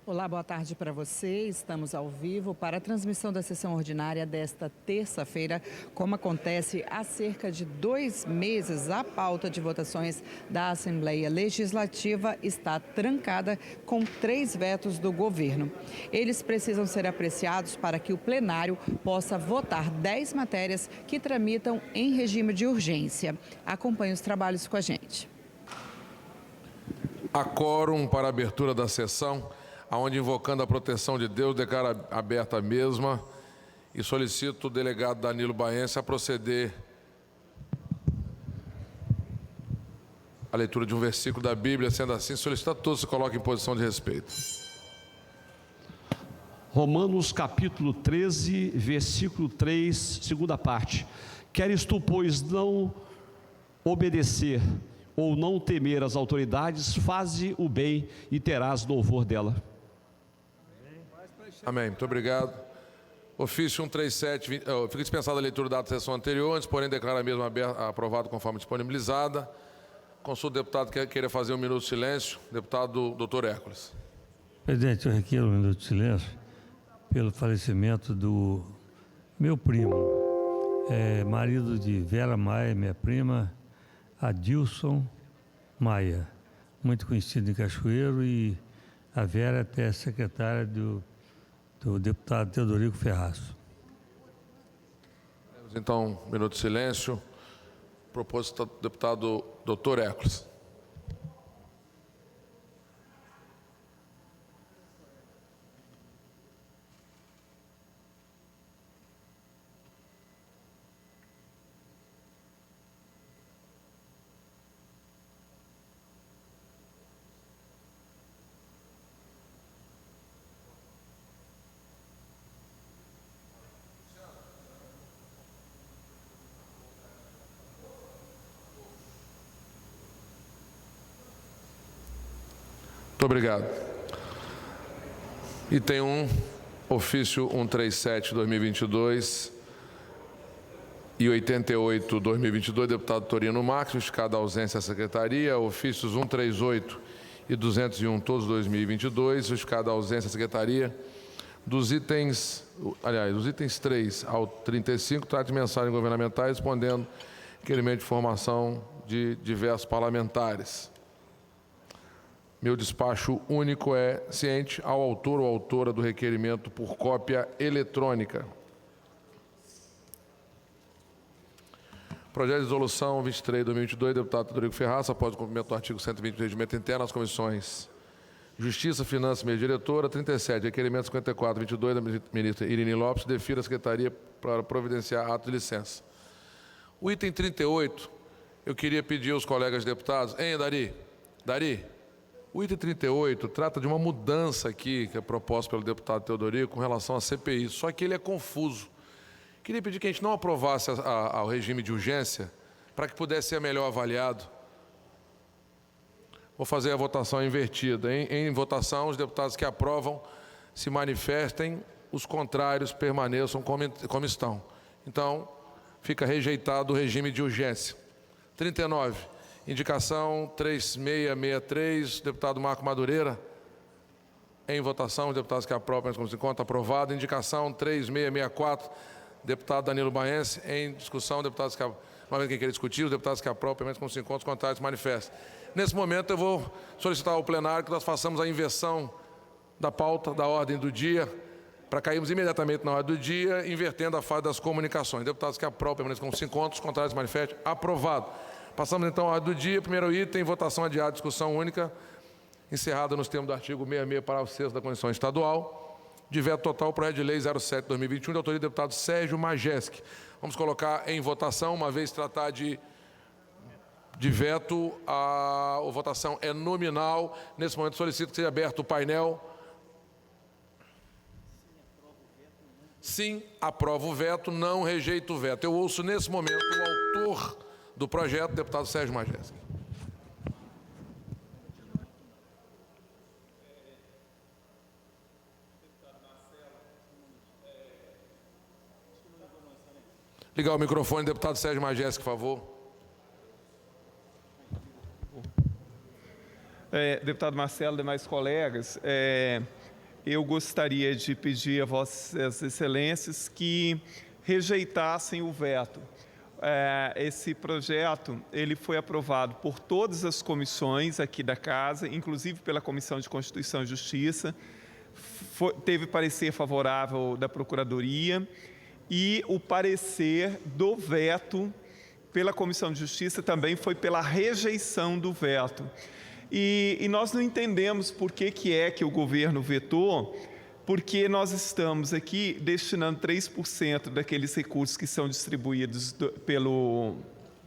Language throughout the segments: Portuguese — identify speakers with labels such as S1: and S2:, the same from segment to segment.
S1: Olá, boa tarde para você. Estamos ao vivo para a transmissão da sessão ordinária desta terça-feira. Como acontece há cerca de 2 meses, a pauta de votações da Assembleia Legislativa está trancada com 3 vetos do governo. Eles precisam ser apreciados para que o plenário possa votar 10 matérias que tramitam em regime de urgência. Acompanhe os trabalhos com a gente.
S2: Há quórum para a abertura da sessão, aonde, invocando a proteção de Deus, declaro aberta a mesma e solicito o delegado Danilo Baense a proceder à leitura de um versículo da Bíblia. Sendo assim, solicito a todos que se coloquem em posição de respeito.
S3: Romanos capítulo 13, versículo 3, segunda parte. Queres tu, pois, não obedecer ou não temer as autoridades, faze o bem e terás louvor dela.
S2: Amém. Muito obrigado. Ofício 137, fica dispensada a leitura da sessão anterior, antes, porém, declara a mesma aprovada conforme disponibilizada. Consulto o deputado que queira fazer um minuto de silêncio. Deputado Dr. Hércules.
S4: Presidente, eu requero um minuto de silêncio pelo falecimento do meu primo, marido de Vera Maia, minha prima, Adilson Maia, muito conhecido em Cachoeiro, e a Vera até secretária do deputado Teodorico Ferraz.
S2: Então, minuto de silêncio. Proposto do deputado Dr. Hércules. Muito obrigado. E tem um ofício 137/2022 e 88/2022, deputado Torino Marques, justificada a ausência à secretaria. Ofícios 138 e 201, todos 2022, justificada a ausência à secretaria. Dos itens 3 ao 35, trata de mensagens governamentais, respondendo requerimento de informação de diversos parlamentares. Meu despacho único é ciente ao autor ou autora do requerimento por cópia eletrônica. Projeto de resolução 23/2022, deputado Teodorico Ferraz, após o cumprimento do artigo 120 do Regimento Interno, as comissões Justiça, Finanças e Meia Diretora. 37, requerimento 54/22 da ministra Irine Lopes, defira a Secretaria para providenciar ato de licença. O item 38, eu queria pedir aos colegas deputados, Dari, o item 38 trata de uma mudança aqui, que é proposta pelo deputado Teodorico, com relação à CPI, só que ele é confuso. Queria pedir que a gente não aprovasse ao regime de urgência, para que pudesse ser melhor avaliado. Vou fazer a votação invertida. Em votação, os deputados que aprovam se manifestem, os contrários permaneçam como estão. Então, fica rejeitado o regime de urgência. 39. Indicação 3663, deputado Marco Madureira. Em votação, os deputados que aprovam, como se conta, aprovado. Indicação 3664, deputado Danilo Baense. Em discussão, deputados que quem quer discutir, os deputados que aprovam, permanecem como se encontram, os contrários manifestam. Nesse momento, eu vou solicitar ao plenário que nós façamos a inversão da pauta, da ordem do dia, para cairmos imediatamente na ordem do dia, invertendo a fase das comunicações. Deputados que aprovam, permanecem como se encontram, os contrários manifestam. Aprovado. Passamos então à ordem do dia. Primeiro item, votação adiada, discussão única, encerrada nos termos do artigo 66, parágrafo 6º da Constituição Estadual. De veto total, projeto de lei 07/2021, de autoria do deputado Sérgio Majeski. Vamos colocar em votação, uma vez tratar de veto, a votação é nominal. Nesse momento, solicito que seja aberto o painel. Sim, aprovo o veto, não rejeito o veto. Eu ouço nesse momento o autor do projeto, deputado Sérgio Majeski. Ligar o microfone, deputado Sérgio Majeski, por favor.
S5: Deputado Marcelo, demais colegas, eu gostaria de pedir a Vossas Excelências que rejeitassem o veto. Esse projeto ele foi aprovado por todas as comissões aqui da Casa, inclusive pela Comissão de Constituição e Justiça, teve parecer favorável da Procuradoria e o parecer do veto pela Comissão de Justiça também foi pela rejeição do veto. E nós não entendemos por que é que o governo vetou, porque nós estamos aqui destinando 3% daqueles recursos que são distribuídos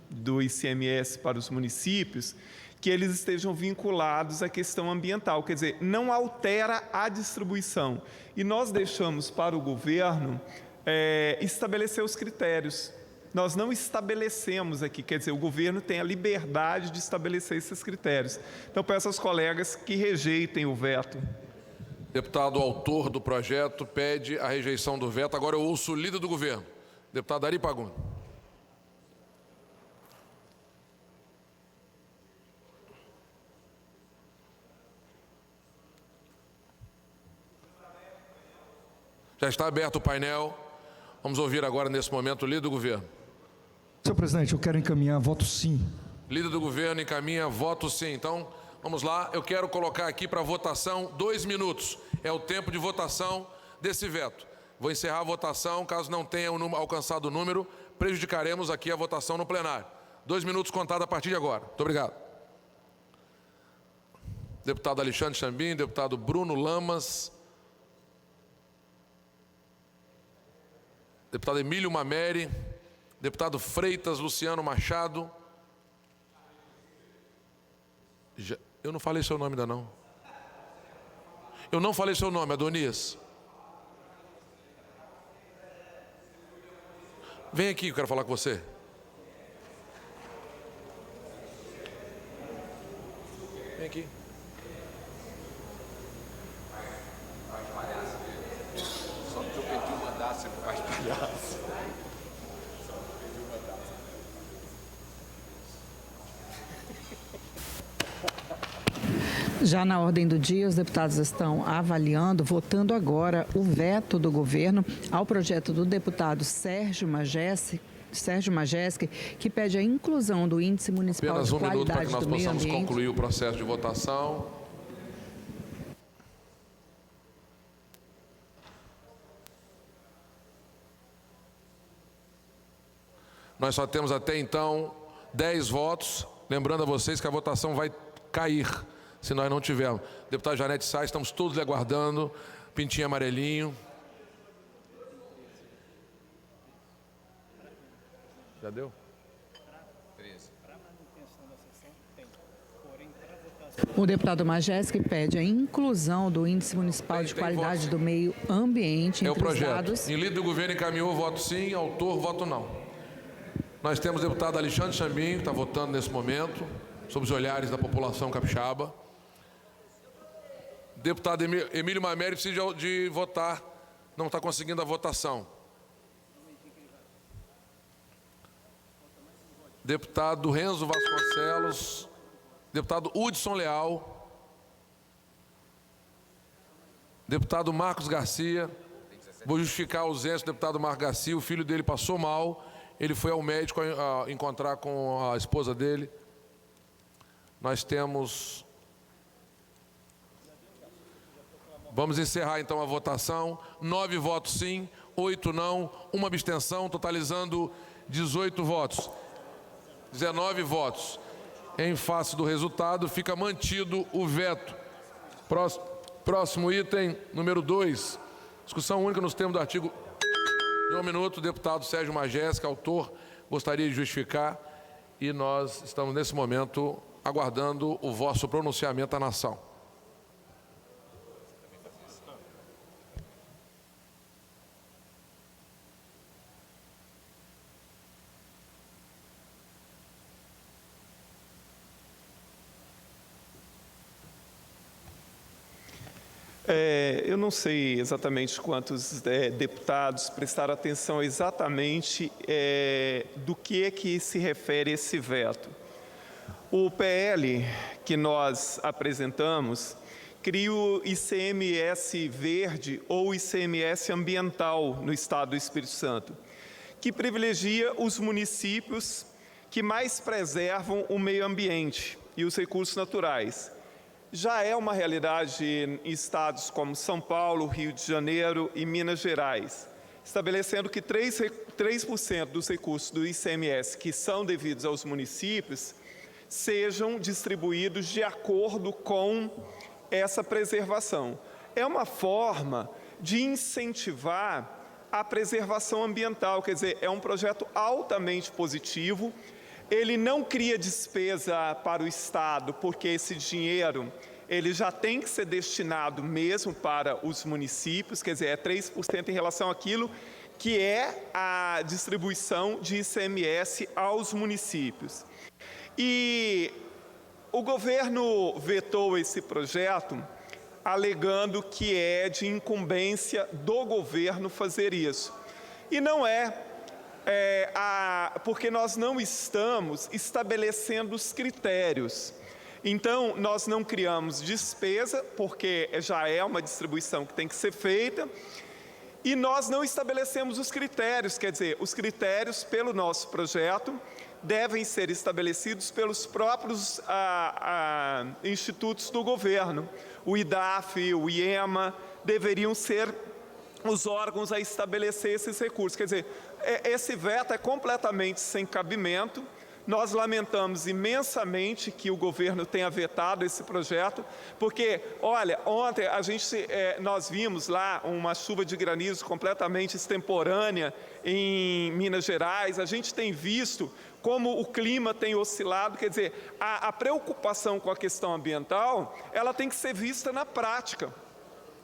S5: do ICMS para os municípios, que eles estejam vinculados à questão ambiental, quer dizer, não altera a distribuição. E nós deixamos para o governo estabelecer os critérios. Nós não estabelecemos aqui, quer dizer, o governo tem a liberdade de estabelecer esses critérios. Então, peço aos colegas que rejeitem o veto.
S2: Deputado autor do projeto pede a rejeição do veto. Agora eu ouço o líder do governo, deputado Ari Pagun. Já está aberto o painel. Vamos ouvir agora, nesse momento, o líder do governo.
S6: Senhor presidente, eu quero encaminhar voto sim.
S2: Líder do governo encaminha voto sim. Então, vamos lá. Eu quero colocar aqui para votação 2 minutos. É o tempo de votação desse veto. Vou encerrar a votação. Caso não tenha alcançado o número, prejudicaremos aqui a votação no plenário. 2 minutos contados a partir de agora. Muito obrigado. Deputado Alexandre Chambim, deputado Bruno Lamas, deputado Emílio Mameri, deputado Freitas Luciano Machado. Eu não falei seu nome ainda não. Eu não falei seu nome, Adonias. Vem aqui, eu quero falar com você. Vem aqui.
S7: Só que eu pedi um mandato, você faz palhaço.
S1: Já na ordem do dia, os deputados estão avaliando, votando agora o veto do governo ao projeto do deputado Sérgio Majeschi, que pede a inclusão do Índice Municipal de Qualidade do Meio Ambiente.
S2: Apenas 1 minuto para que nós possamos concluir o processo de votação. Nós só temos até então 10 votos. Lembrando a vocês que a votação vai cair se nós não tivermos. Deputado Janete Sá, estamos todos lhe aguardando. Pintinho amarelinho. Já deu?
S1: O deputado Majeschi pede a inclusão do Índice Municipal de Qualidade do Meio Ambiente
S2: É o
S1: entre os
S2: projeto.
S1: dados.
S2: Em líder do governo encaminhou, voto sim. Autor, voto não. Nós temos o deputado Alexandre Chambim, que está votando nesse momento, sob os olhares da população capixaba. Deputado Emílio Mameri precisa de votar, não está conseguindo a votação. Deputado Renzo Vasconcelos, deputado Hudson Leal, deputado Marcos Garcia. Vou justificar a ausência do deputado Marcos Garcia, o filho dele passou mal, ele foi ao médico a encontrar com a esposa dele. Nós temos... Vamos encerrar então a votação. 9 votos sim, 8 não, 1 abstenção, totalizando 18 votos. 19 votos. Em face do resultado, fica mantido o veto. Próximo item, número 2. Discussão única nos termos do artigo... De 1 minuto, deputado Sérgio Majeschi, autor, gostaria de justificar. E nós estamos, nesse momento, aguardando o vosso pronunciamento à nação.
S5: Eu não sei exatamente quantos deputados prestaram atenção exatamente do que é que se refere esse veto. O PL que nós apresentamos, cria o ICMS verde ou ICMS ambiental no Estado do Espírito Santo, que privilegia os municípios que mais preservam o meio ambiente e os recursos naturais. Já é uma realidade em estados como São Paulo, Rio de Janeiro e Minas Gerais, estabelecendo que 3% dos recursos do ICMS que são devidos aos municípios sejam distribuídos de acordo com essa preservação. É uma forma de incentivar a preservação ambiental, quer dizer, é um projeto altamente positivo. Ele não cria despesa para o Estado, porque esse dinheiro ele já tem que ser destinado mesmo para os municípios, quer dizer, é 3% em relação àquilo que é a distribuição de ICMS aos municípios. E o governo vetou esse projeto, alegando que é de incumbência do governo fazer isso. E não porque nós não estamos estabelecendo os critérios. Então, nós não criamos despesa, porque já é uma distribuição que tem que ser feita, e nós não estabelecemos os critérios, quer dizer, os critérios pelo nosso projeto devem ser estabelecidos pelos próprios institutos do governo. O IDAF, o IEMA, deveriam ser os órgãos a estabelecer esses recursos. Quer dizer, esse veto é completamente sem cabimento. Nós lamentamos imensamente que o governo tenha vetado esse projeto, porque, olha, ontem nós vimos lá uma chuva de granizo completamente extemporânea em Minas Gerais. A gente tem visto como o clima tem oscilado, quer dizer, a preocupação com a questão ambiental, ela tem que ser vista na prática.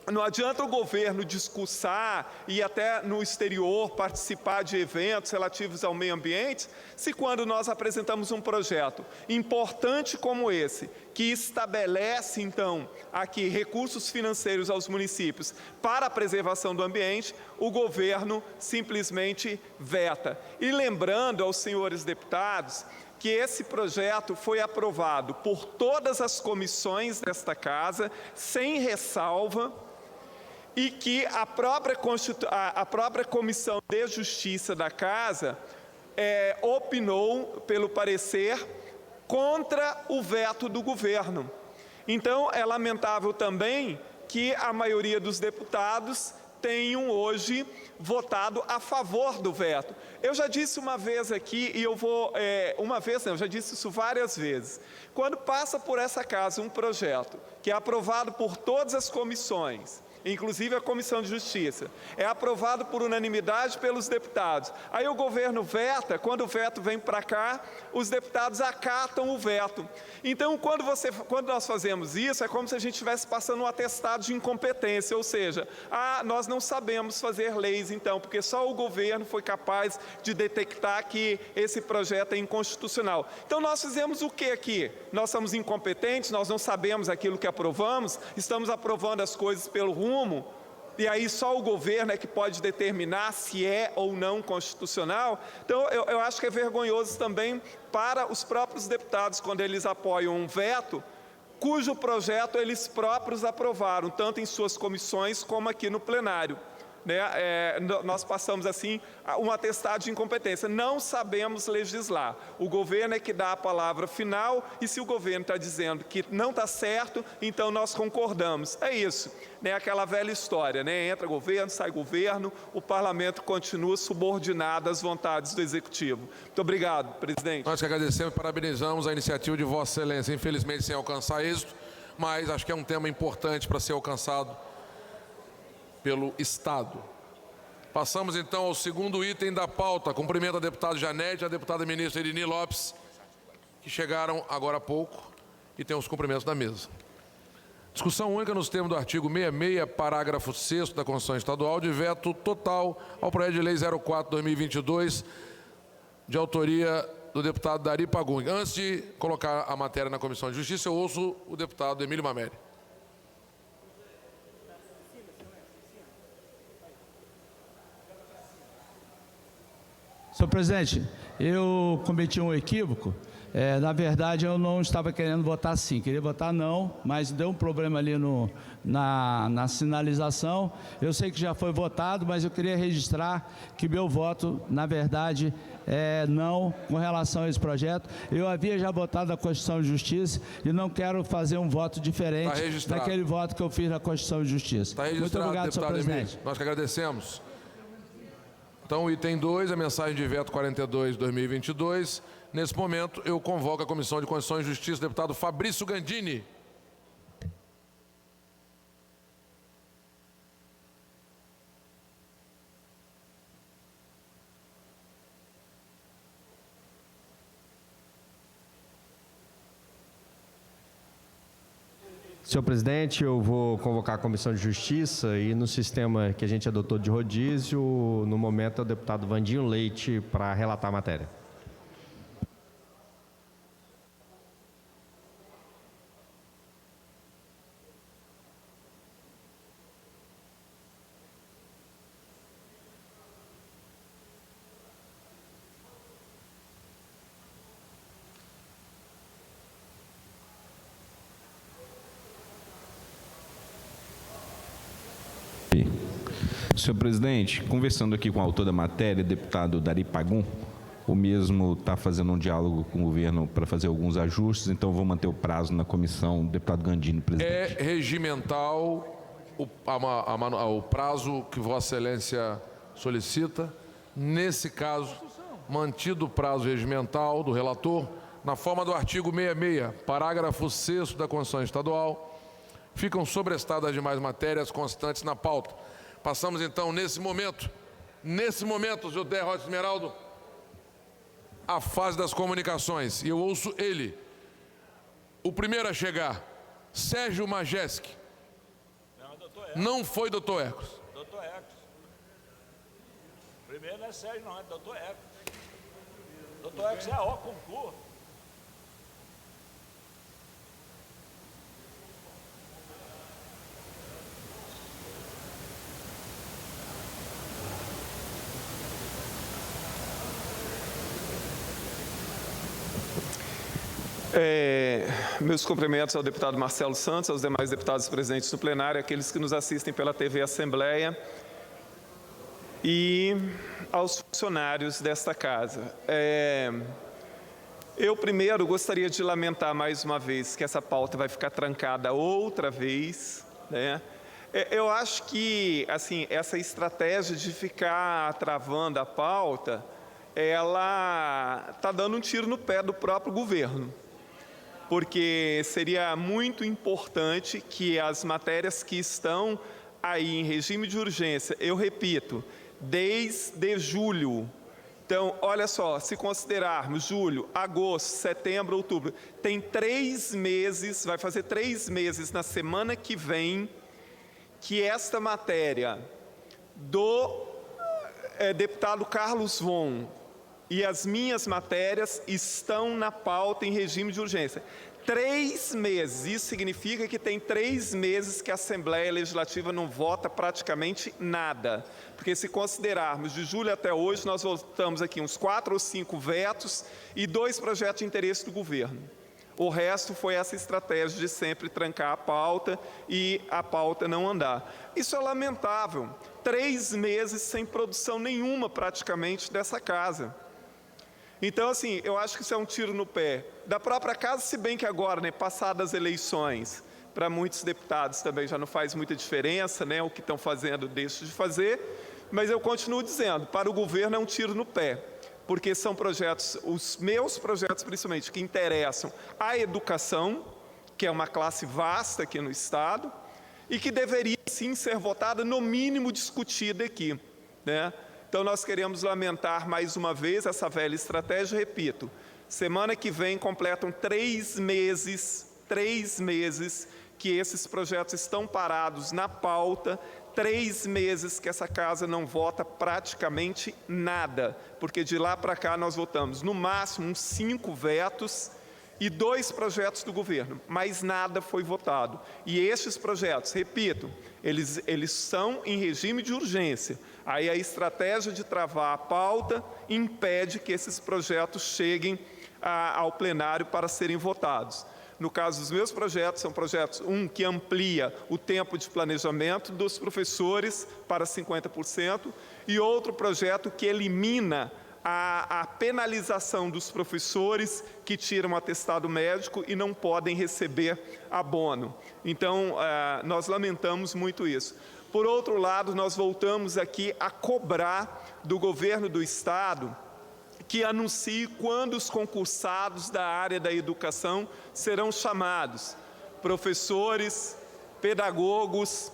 S5: Não adianta o governo discursar e até no exterior participar de eventos relativos ao meio ambiente, se quando nós apresentamos um projeto importante como esse, que estabelece então aqui recursos financeiros aos municípios para a preservação do ambiente, o governo simplesmente veta. E lembrando aos senhores deputados que esse projeto foi aprovado por todas as comissões desta casa, sem ressalva, e que a própria Comissão de Justiça da Casa opinou, pelo parecer, contra o veto do governo. Então, é lamentável também que a maioria dos deputados tenham hoje votado a favor do veto. Eu já disse uma vez aqui, e eu vou... eu já disse isso várias vezes. Quando passa por essa casa um projeto que é aprovado por todas as comissões, inclusive a Comissão de Justiça, é aprovado por unanimidade pelos deputados. Aí o governo veta, quando o veto vem para cá, os deputados acatam o veto. Então, quando nós fazemos isso, é como se a gente estivesse passando um atestado de incompetência, ou seja, nós não sabemos fazer leis, então, porque só o governo foi capaz de detectar que esse projeto é inconstitucional. Então, nós fizemos o que aqui? Nós somos incompetentes, nós não sabemos aquilo que aprovamos, estamos aprovando as coisas pelo rumo, e aí só o governo é que pode determinar se é ou não constitucional. Então, eu acho que é vergonhoso também para os próprios deputados, quando eles apoiam um veto, cujo projeto eles próprios aprovaram, tanto em suas comissões como aqui no plenário. Nós passamos assim um atestado de incompetência, não sabemos legislar. O governo é que dá a palavra final, e se o governo está dizendo que não está certo, então nós concordamos. É isso, aquela velha história, entra governo, sai governo, o parlamento continua subordinado às vontades do executivo. Muito obrigado, presidente.
S2: Nós que agradecemos e parabenizamos a iniciativa de Vossa Excelência, infelizmente sem alcançar êxito, mas acho que é um tema importante para ser alcançado pelo Estado. Passamos então ao segundo item da pauta. Cumprimento a deputada Janete e a deputada ministra Irini Lopes, que chegaram agora há pouco e têm os cumprimentos da mesa. Discussão única nos termos do artigo 66, parágrafo 6º da Constituição Estadual, de veto total ao projeto de lei 04/2022, de autoria do deputado Dari Pagun. Antes de colocar a matéria na Comissão de Justiça, eu ouço o deputado Emílio Mameli.
S8: Senhor presidente, eu cometi um equívoco. Na verdade, eu não estava querendo votar sim, queria votar não, mas deu um problema ali na sinalização. Eu sei que já foi votado, mas eu queria registrar que meu voto, na verdade, é não com relação a esse projeto. Eu havia já votado na Constituição e Justiça e não quero fazer um voto diferente daquele voto que eu fiz na Constituição e Justiça.
S2: Está registrado,
S8: muito obrigado, senhor presidente.
S2: Emílio. Nós que agradecemos. Então, item 2, a mensagem de veto 42/2022. Nesse momento, eu convoco a Comissão de Constituição e Justiça, deputado Fabrício Gandini.
S9: Senhor presidente, eu vou convocar a Comissão de Justiça e no sistema que a gente adotou de rodízio, no momento é o deputado Vandinho Leite para relatar a matéria.
S10: Senhor presidente, conversando aqui com o autor da matéria, deputado Dari Pagum, o mesmo está fazendo um diálogo com o governo para fazer alguns ajustes, então vou manter o prazo na comissão. Deputado Gandini, presidente.
S2: É regimental o prazo que Vossa Excelência solicita. Nesse caso, mantido o prazo regimental do relator, na forma do artigo 66, parágrafo 6º da Constituição Estadual, ficam sobrestadas as demais matérias constantes na pauta. Passamos, então, nesse momento, José Rocha Esmeraldo, a fase das comunicações. E eu ouço ele. O primeiro a chegar, Sérgio Majeski. Não foi doutor Ecos.
S11: Doutor Ecos. Primeiro não é Sérgio, não, é doutor Ecos. Doutor Ecos é a O concurso.
S5: Meus cumprimentos ao deputado Marcelo Santos, aos demais deputados presentes no plenário, aqueles que nos assistem pela TV Assembleia e aos funcionários desta casa. Eu primeiro gostaria de lamentar mais uma vez que essa pauta vai ficar trancada outra vez, né? Eu acho que, assim, essa estratégia de ficar travando a pauta, ela está dando um tiro no pé do próprio governo. Porque seria muito importante que as matérias que estão aí em regime de urgência, eu repito, desde julho, então, olha só, se considerarmos julho, agosto, setembro, outubro, tem 3 meses, vai fazer 3 meses na semana que vem, que esta matéria do deputado Carlos Von e as minhas matérias estão na pauta em regime de urgência. 3 meses, isso significa que tem 3 meses que a Assembleia Legislativa não vota praticamente nada. Porque se considerarmos de julho até hoje, nós votamos aqui uns 4 ou 5 vetos e 2 projetos de interesse do governo. O resto foi essa estratégia de sempre trancar a pauta e a pauta não andar. Isso é lamentável. 3 meses sem produção nenhuma praticamente dessa casa. Então, assim, eu acho que isso é um tiro no pé da própria casa, se bem que agora, né, passadas as eleições, para muitos deputados também já não faz muita diferença, né, o que estão fazendo, deixam de fazer, mas eu continuo dizendo, para o governo é um tiro no pé, porque são projetos, os meus projetos principalmente, que interessam a educação, que é uma classe vasta aqui no Estado, e que deveria sim ser votada, no mínimo discutida aqui, né? Então, nós queremos lamentar mais uma vez essa velha estratégia, repito, semana que vem completam 3 meses que esses projetos estão parados na pauta, 3 meses que essa casa não vota praticamente nada, porque de lá para cá nós votamos no máximo uns 5 vetos e 2 projetos do governo, mas nada foi votado. E estes projetos, repito, eles são em regime de urgência. Aí a estratégia de travar a pauta impede que esses projetos cheguem ao plenário para serem votados. No caso dos meus projetos, são projetos, um que amplia o tempo de planejamento dos professores para 50%, e outro projeto que elimina a penalização dos professores que tiram atestado médico e não podem receber abono. Então, nós lamentamos muito isso. Por outro lado, nós voltamos aqui a cobrar do governo do Estado que anuncie quando os concursados da área da educação serão chamados. Professores, pedagogos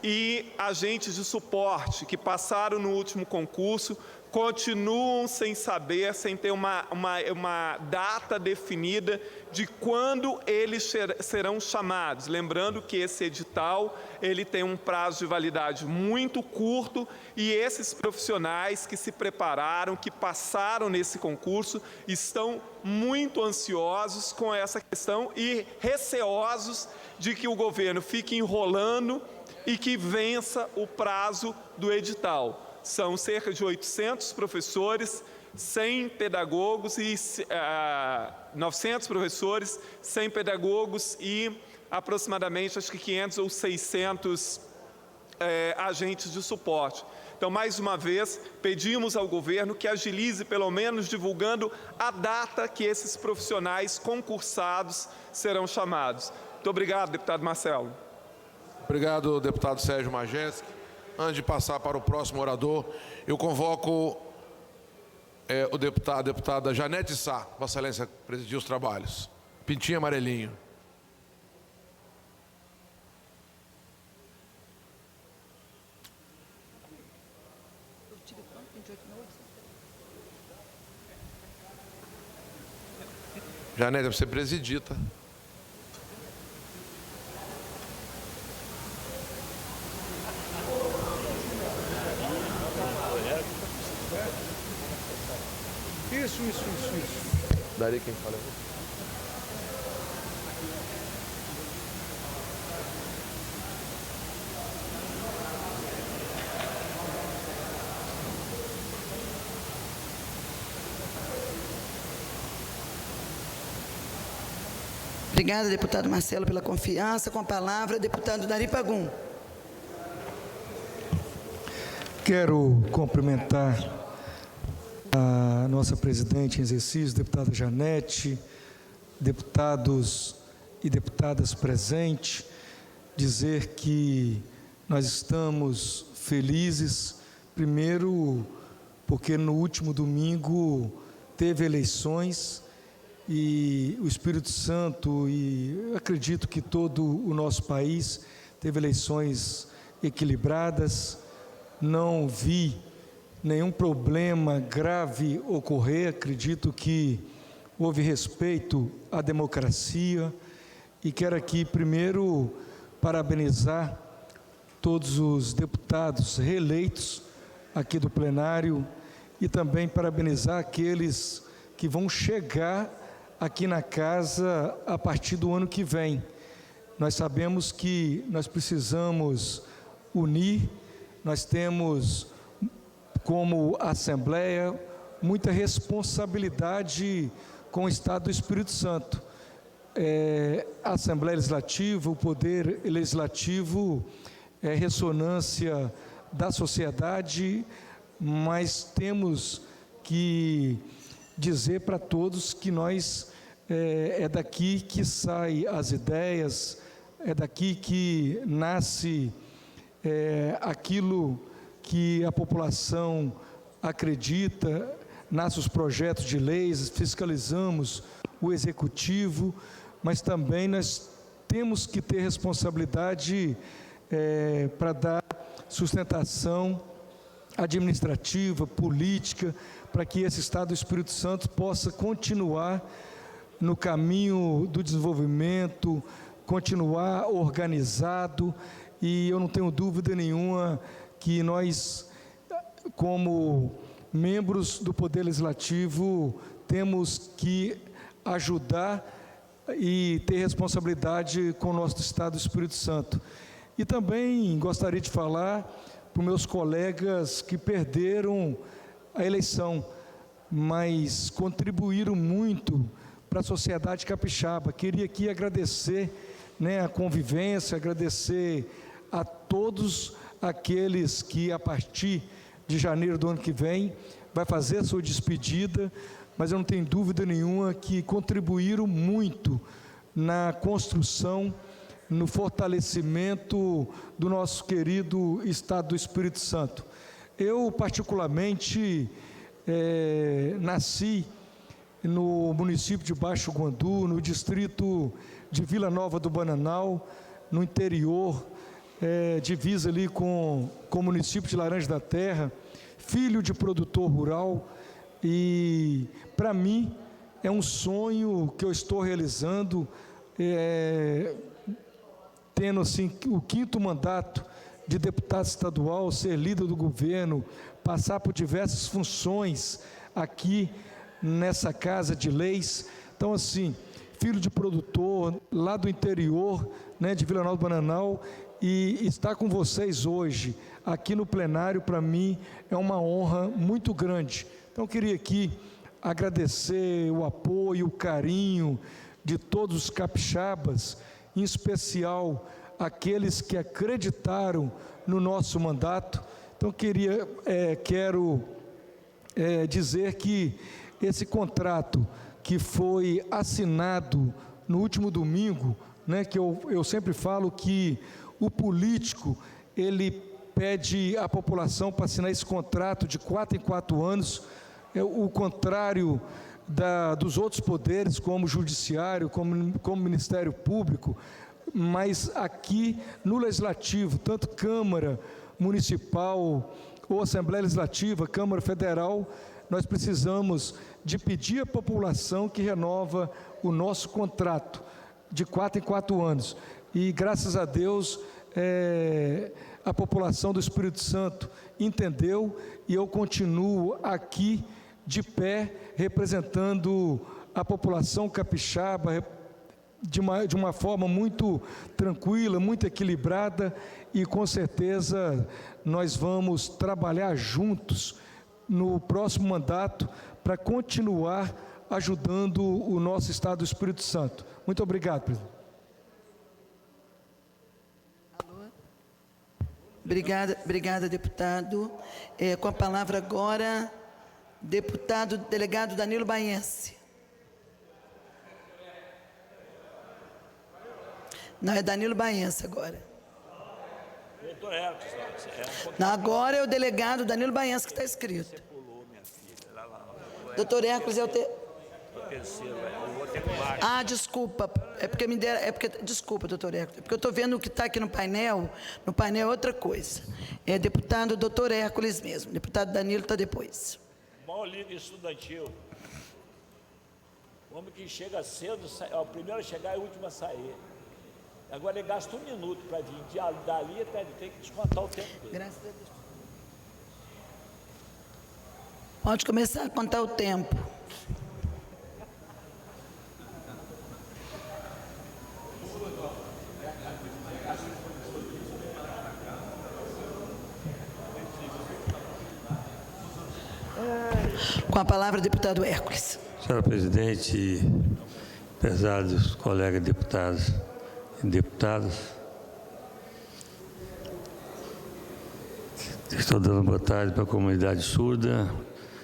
S5: e agentes de suporte que passaram no último concurso continuam sem saber, sem ter uma data definida de quando eles serão chamados. Lembrando que esse edital ele tem um prazo de validade muito curto e esses profissionais que se prepararam, que passaram nesse concurso, estão muito ansiosos com essa questão e receosos de que o governo fique enrolando e que vença o prazo do edital. São cerca de 800 professores, 100 pedagogos e 900 professores, 100 pedagogos e aproximadamente, acho que 500 ou 600 agentes de suporte. Então, mais uma vez, pedimos ao governo que agilize, pelo menos divulgando a data que esses profissionais concursados serão chamados. Muito obrigado, deputado Marcelo.
S2: Obrigado, deputado Sérgio Majeski. Antes de passar para o próximo orador, eu convoco a deputada Janete Sá, Vossa Excelência, presidir os trabalhos. Pintinho amarelinho. Janete, você presidir, tá?
S6: Isso.
S2: Daria quem fala.
S12: Obrigada, deputado Marcelo, pela confiança. Com a palavra, deputado Dari Pagum.
S6: Quero cumprimentar a nossa presidente em exercício, deputada Janete, deputados e deputadas presentes, dizer que nós estamos felizes, primeiro porque no último domingo teve eleições e o Espírito Santo, e eu acredito que todo o nosso país teve eleições equilibradas, não vi nenhum problema grave ocorrer, acredito que houve respeito à democracia e quero aqui primeiro parabenizar todos os deputados reeleitos aqui do plenário e também parabenizar aqueles que vão chegar aqui na casa a partir do ano que vem. Nós sabemos que nós precisamos unir, nós temos como Assembleia muita responsabilidade com o Estado do Espírito Santo. A Assembleia Legislativa, o Poder Legislativo é ressonância da sociedade, mas temos que dizer para todos que nós é daqui que saem as ideias, é daqui que nasce aquilo que a população acredita, nascem os projetos de leis, fiscalizamos o executivo, mas também nós temos que ter responsabilidade para dar sustentação administrativa, política, para que esse Estado do Espírito Santo possa continuar no caminho do desenvolvimento, continuar organizado, e eu não tenho dúvida nenhuma que nós, como membros do Poder Legislativo, temos que ajudar e ter responsabilidade com o nosso Estado do Espírito Santo. E também gostaria de falar para os meus colegas que perderam a eleição. mas contribuíram muito para a sociedade capixaba. Queria aqui agradecer, né, a convivência, agradecer a todos aqueles que, a partir de janeiro do ano que vem, vai fazer a sua despedida, mas eu não tenho dúvida nenhuma que contribuíram muito na construção, no fortalecimento do nosso querido Estado do Espírito Santo. Eu, particularmente, nasci no município de Baixo Guandu, no distrito de Vila Nova do Bananal, no interior, divisa ali com o município de Laranja da Terra, filho de produtor rural, e para mim é um sonho que eu estou realizando, tendo assim o 5º mandato de deputado estadual, ser líder do governo, passar por diversas funções aqui nessa Casa de Leis. Então, assim, filho de produtor lá do interior, né, de Vila Nova do Bananal, e estar com vocês hoje aqui no plenário, para mim, é uma honra muito grande. Então, eu queria aqui agradecer o apoio, o carinho de todos os capixabas, em especial aqueles que acreditaram no nosso mandato. Então, quero dizer que esse contrato que foi assinado no último domingo, né, que eu sempre falo que o político, ele pede à população para assinar esse contrato de 4 em 4 anos, o contrário dos outros poderes, como o Judiciário, como Ministério Público, mas aqui no Legislativo, tanto Câmara Municipal ou Assembleia Legislativa, Câmara Federal, nós precisamos de pedir à população que renova o nosso contrato de 4 em 4 anos. E, graças a Deus, a população do Espírito Santo entendeu, e eu continuo aqui de pé, representando a população capixaba de uma forma muito tranquila, muito equilibrada, e com certeza nós vamos trabalhar juntos no próximo mandato para continuar ajudando o nosso Estado do Espírito Santo. Muito obrigado, presidente.
S12: Obrigada, deputado. Com a palavra agora, deputado delegado Danilo Baense. Não, é Danilo Baense agora.
S11: Doutor Hermes,
S12: Não, agora é o delegado Danilo Baense que está escrito. Doutor Hércules é o
S11: terceiro, eu vou ter mais.
S12: Ah, desculpa, desculpa, doutor Hércules, porque eu estou vendo o que está aqui no painel é outra coisa. É deputado doutor Hércules mesmo, deputado Danilo está depois.
S11: Maior líder estudantil. O homem que chega cedo, é o primeiro a chegar e o último a sair. Agora ele gasta 1 minuto para vir dali, até ele tem que descontar o tempo dele.
S12: Graças a Deus. Pode começar a contar o tempo. Com a palavra, deputado Hércules.
S4: Senhora presidente, pesados colegas deputados e deputadas, estou dando boa tarde para a comunidade surda,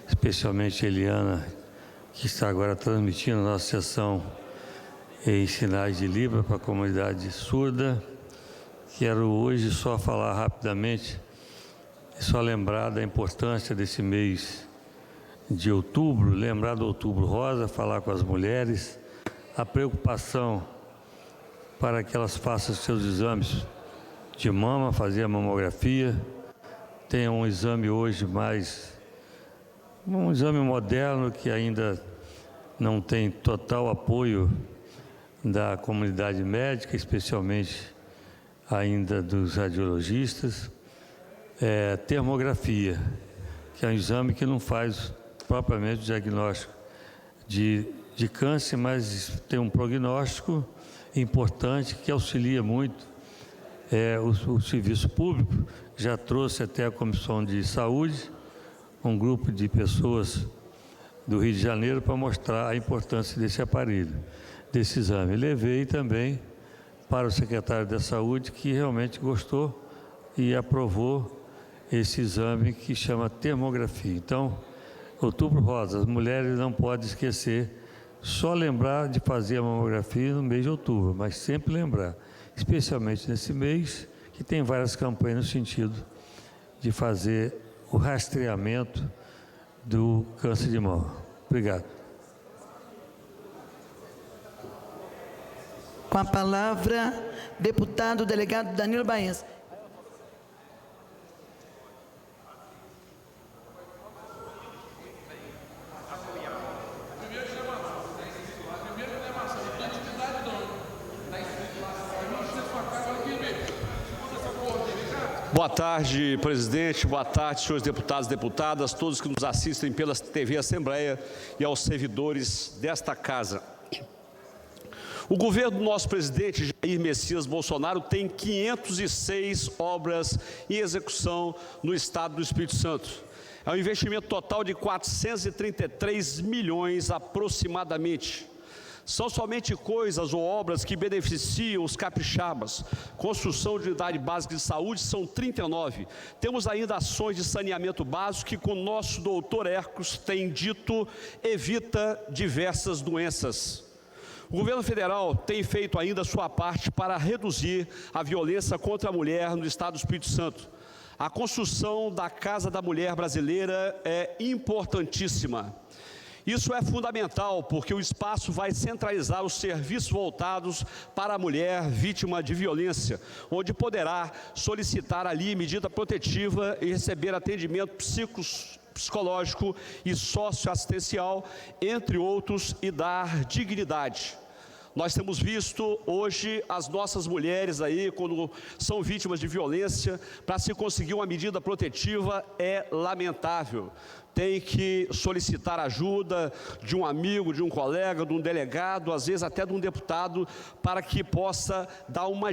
S4: especialmente a Eliana, que está agora transmitindo a nossa sessão em sinais de Libras para a comunidade surda. Quero hoje só falar rapidamente e só lembrar da importância desse mês de outubro, lembrar do Outubro Rosa, falar com as mulheres, a preocupação para que elas façam seus exames de mama, fazer a mamografia, tenham um exame hoje um exame moderno que ainda não tem total apoio da comunidade médica, especialmente ainda dos radiologistas, termografia, que é um exame que não faz propriamente o diagnóstico de câncer, mas tem um prognóstico importante que auxilia muito o serviço público. Já trouxe até a Comissão de Saúde um grupo de pessoas do Rio de Janeiro para mostrar a importância desse aparelho, desse exame. Levei também para o secretário da Saúde, que realmente gostou e aprovou esse exame que chama termografia. Então, Outubro Rosa, as mulheres não podem esquecer, só lembrar de fazer a mamografia no mês de outubro, mas sempre lembrar, especialmente nesse mês, que tem várias campanhas no sentido de fazer o rastreamento do câncer de mama. Obrigado.
S12: Com a palavra, deputado delegado Danilo Baença.
S3: Boa tarde, presidente. Boa tarde, senhores deputados e deputadas, todos que nos assistem pela TV Assembleia e aos servidores desta casa. O governo do nosso presidente Jair Messias Bolsonaro tem 506 obras em execução no estado do Espírito Santo. É um investimento total de 433 milhões aproximadamente. São somente coisas ou obras que beneficiam os capixabas. Construção de unidade básica de saúde são 39. Temos ainda ações de saneamento básico que, com o nosso doutor Hércules tem dito, evita diversas doenças. O governo federal tem feito ainda a sua parte para reduzir a violência contra a mulher no estado do Espírito Santo. A construção da Casa da Mulher Brasileira é importantíssima. Isso é fundamental porque o espaço vai centralizar os serviços voltados para a mulher vítima de violência, onde poderá solicitar ali medida protetiva e receber atendimento psicológico e socioassistencial, entre outros, e dar dignidade. Nós temos visto hoje as nossas mulheres aí, quando são vítimas de violência, para se conseguir uma medida protetiva é lamentável. Tem que solicitar ajuda de um amigo, de um colega, de um delegado, às vezes até de um deputado, para que possa dar uma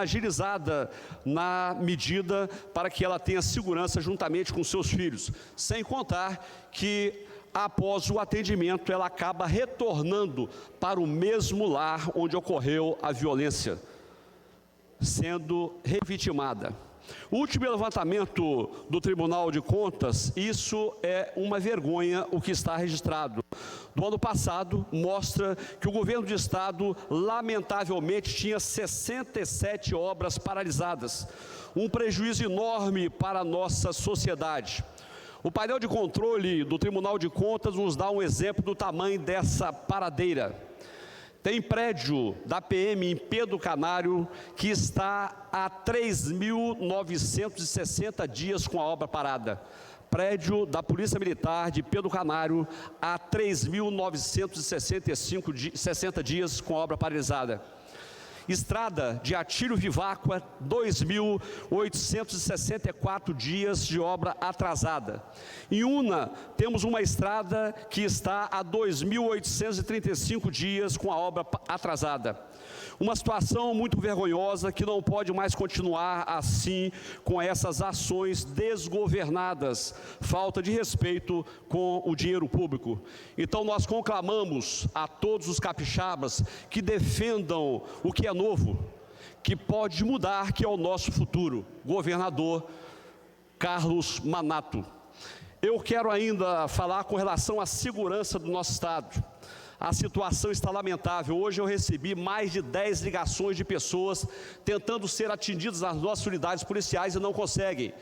S3: agilizada na medida, para que ela tenha segurança juntamente com seus filhos. Sem contar que, após o atendimento, ela acaba retornando para o mesmo lar onde ocorreu a violência, sendo revitimada. O último levantamento do Tribunal de Contas, isso é uma vergonha o que está registrado. Do ano passado, mostra que o governo do estado, lamentavelmente, tinha 67 obras paralisadas. Um prejuízo enorme para a nossa sociedade. O painel de controle do Tribunal de Contas nos dá um exemplo do tamanho dessa paradeira. Tem prédio da PM em Pedro Canário que está há 3.960 dias com a obra parada. Prédio da Polícia Militar de Pedro Canário há 3.960 dias com a obra paralisada. Estrada de Atílio Viváqua, 2.864 dias de obra atrasada. Em Una, temos uma estrada que está há 2.835 dias com a obra atrasada. Uma situação muito vergonhosa que não pode mais continuar assim, com essas ações desgovernadas, falta de respeito com o dinheiro público. Então nós conclamamos a todos os capixabas que defendam o que é novo, que pode mudar, que é o nosso futuro. Governador Carlos Manato. Eu quero ainda falar com relação à segurança do nosso estado. A situação está lamentável. Hoje eu recebi mais de 10 ligações de pessoas tentando ser atendidas nas nossas unidades policiais e não conseguem.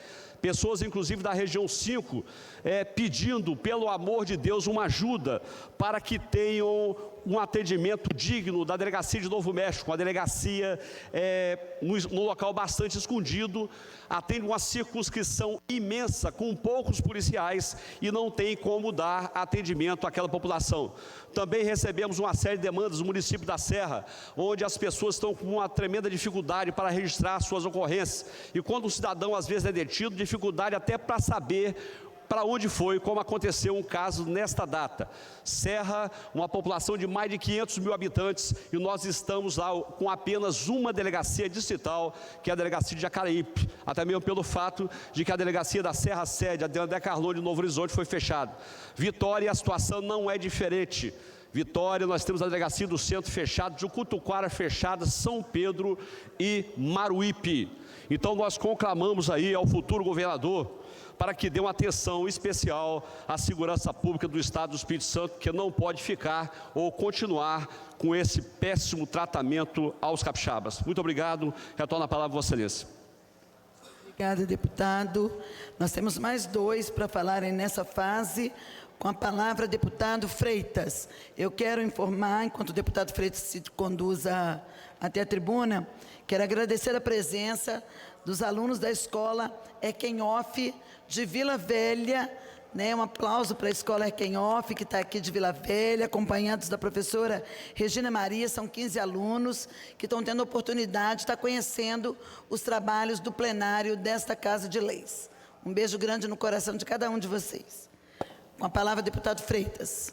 S3: Pessoas, inclusive, da região 5, pedindo, pelo amor de Deus, uma ajuda para que tenham um atendimento digno da delegacia de Novo México, uma delegacia num local bastante escondido, atende uma circunscrição imensa, com poucos policiais, e não tem como dar atendimento àquela população. Também recebemos uma série de demandas no município da Serra, onde as pessoas estão com uma tremenda dificuldade para registrar suas ocorrências, e quando o cidadão às vezes é detido, dificuldade até para saber para onde foi, como aconteceu um caso nesta data. Serra, uma população de mais de 500 mil habitantes, e nós estamos lá com apenas uma delegacia distrital, que é a delegacia de Jacareípe, até mesmo pelo fato de que a delegacia da Serra Sede, a de André Carlone de Novo Horizonte, foi fechada. Vitória, a situação não é diferente. Vitória, nós temos a delegacia do centro fechada, Jucutuquara fechada, São Pedro e Maruípe. Então nós conclamamos aí ao futuro governador para que dê uma atenção especial à segurança pública do Estado do Espírito Santo, que não pode ficar ou continuar com esse péssimo tratamento aos capixabas. Muito obrigado. Retorno a palavra a Vossa Excelência.
S12: Obrigada, deputado. Nós temos mais 2 para falarem nessa fase. Com a palavra, deputado Freitas. Eu quero informar, enquanto o deputado Freitas se conduz até a tribuna, quero agradecer a presença dos alunos da escola Erkenhoff de Vila Velha, né? Um aplauso para a escola Erkenhoff, que está aqui de Vila Velha, acompanhados da professora Regina Maria. São 15 alunos que estão tendo a oportunidade de estar conhecendo os trabalhos do plenário desta Casa de Leis. Um beijo grande no coração de cada um de vocês. Com a palavra, deputado Freitas.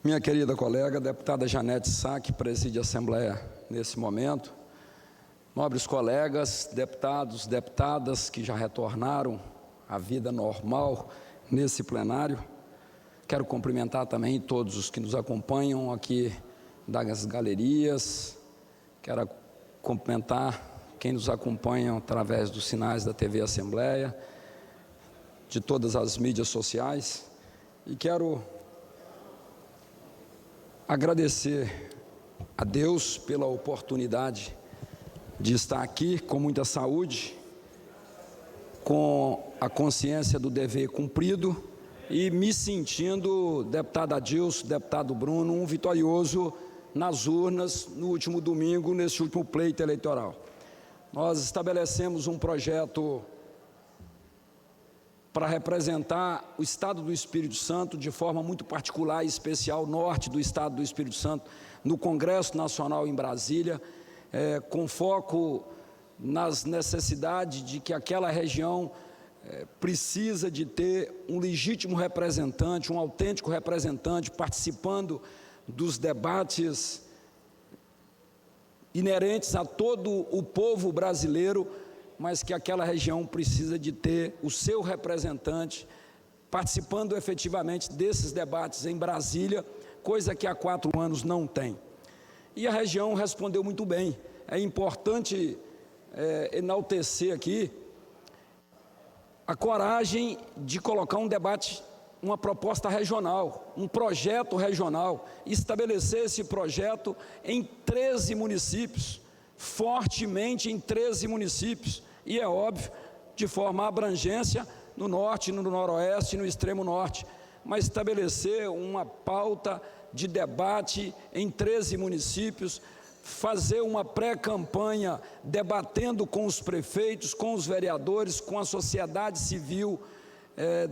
S13: Minha querida colega, deputada Janete Sá, que preside a Assembleia nesse momento, nobres colegas, deputados, deputadas que já retornaram à vida normal nesse plenário, quero cumprimentar também todos os que nos acompanham aqui das galerias, quero cumprimentar quem nos acompanha através dos sinais da TV Assembleia, de todas as mídias sociais, e quero agradecer a Deus pela oportunidade de estar aqui com muita saúde, com a consciência do dever cumprido e me sentindo, deputado Adilson, deputado Bruno, um vitorioso nas urnas no último domingo, nesse último pleito eleitoral. Nós estabelecemos um projeto para representar o Estado do Espírito Santo de forma muito particular e especial, norte do Estado do Espírito Santo, no Congresso Nacional em Brasília, com foco nas necessidades de que aquela região precisa de ter um legítimo representante, um autêntico representante, participando dos debates inerentes a todo o povo brasileiro, mas que aquela região precisa de ter o seu representante participando efetivamente desses debates em Brasília, coisa que há 4 anos não tem. E a região respondeu muito bem. É importante enaltecer aqui a coragem de colocar um debate, uma proposta regional, um projeto regional, estabelecer esse projeto em 13 municípios, fortemente em 13 municípios, e é óbvio, de forma a abrangência no norte, no noroeste, no extremo norte, mas estabelecer uma pauta de debate em 13 municípios, fazer uma pré-campanha debatendo com os prefeitos, com os vereadores, com a sociedade civil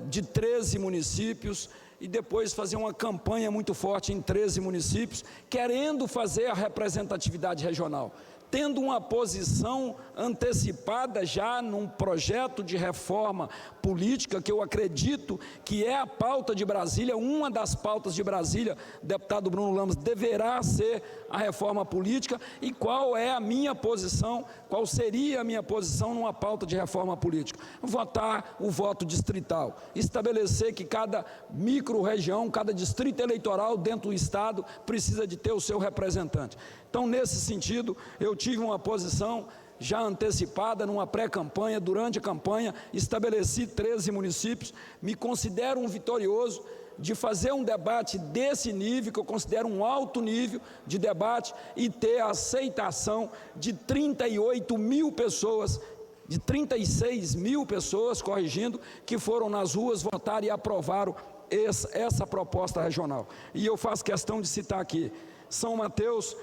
S13: de 13 municípios, e depois fazer uma campanha muito forte em 13 municípios, querendo fazer a representatividade regional, tendo uma posição antecipada já num projeto de reforma política, que eu acredito que é a pauta de Brasília, uma das pautas de Brasília, deputado Bruno Lamas, deverá ser a reforma política. E qual é a minha posição, qual seria a minha posição numa pauta de reforma política? Votar o voto distrital, estabelecer que cada micro-região, cada distrito eleitoral dentro do Estado precisa de ter o seu representante. Então, nesse sentido, eu tive uma posição já antecipada numa pré-campanha, durante a campanha, estabeleci 13 municípios, me considero um vitorioso de fazer um debate desse nível, que eu considero um alto nível de debate, e ter a aceitação de 38 mil pessoas, de 36 mil pessoas, corrigindo, que foram nas ruas votar e aprovaram essa proposta regional. E eu faço questão de citar aqui, São Mateus,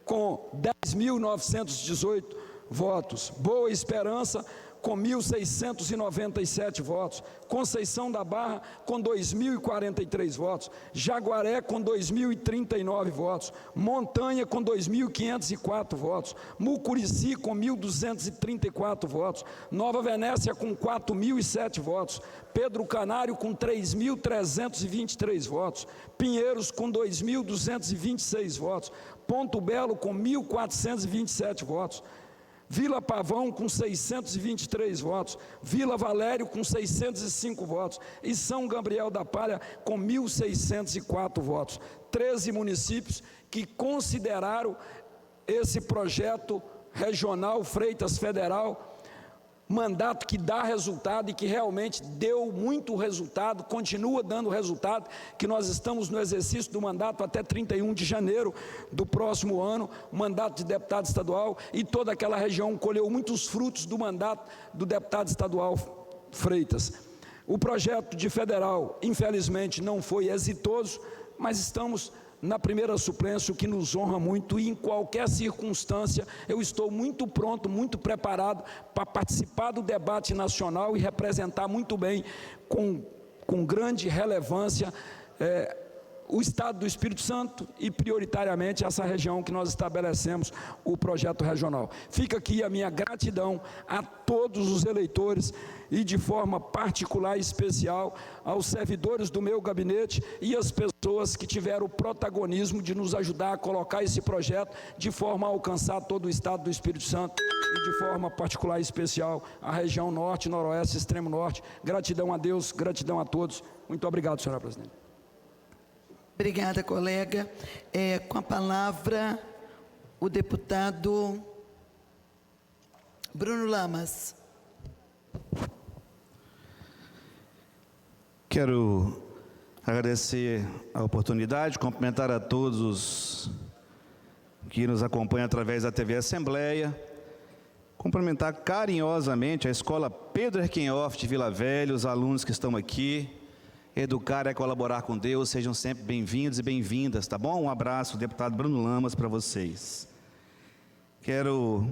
S13: com 10.918 votos, Boa Esperança com 1.697 votos, Conceição da Barra com 2.043 votos, Jaguaré com 2.039 votos, Montanha com 2.504 votos, Mucurici com 1.234 votos, Nova Venécia com 4.007 votos, Pedro Canário com 3.323 votos, Pinheiros com 2.226 votos, Ponto Belo com 1.427 votos, Vila Pavão com 623 votos, Vila Valério com 605 votos e São Gabriel da Palha com 1.604 votos. 13 municípios que consideraram esse projeto regional Freitas Federal mandato que dá resultado e que realmente deu muito resultado, continua dando resultado, que nós estamos no exercício do mandato até 31 de janeiro do próximo ano, mandato de deputado estadual, e toda aquela região colheu muitos frutos do mandato do deputado estadual Freitas. O projeto de federal, infelizmente, não foi exitoso, mas estamos na primeira suplência, o que nos honra muito, e em qualquer circunstância eu estou muito pronto, muito preparado para participar do debate nacional e representar muito bem, com grande relevância, o Estado do Espírito Santo e prioritariamente essa região que nós estabelecemos o projeto regional. Fica aqui a minha gratidão a todos os eleitores e de forma particular e especial aos servidores do meu gabinete e às pessoas que tiveram o protagonismo de nos ajudar a colocar esse projeto de forma a alcançar todo o Estado do Espírito Santo e de forma particular e especial a região norte, noroeste, extremo norte. Gratidão a Deus, gratidão a todos. Muito obrigado, senhora presidente.
S12: Obrigada, colega. Com a palavra, o deputado Bruno Lamas.
S14: Quero agradecer a oportunidade, cumprimentar a todos os que nos acompanham através da TV Assembleia, cumprimentar carinhosamente a Escola Pedro Erkenhoff de Vila Velha, os alunos que estão aqui. Educar é colaborar com Deus, sejam sempre bem-vindos e bem-vindas, tá bom? Um abraço, deputado Bruno Lamas, para vocês. Quero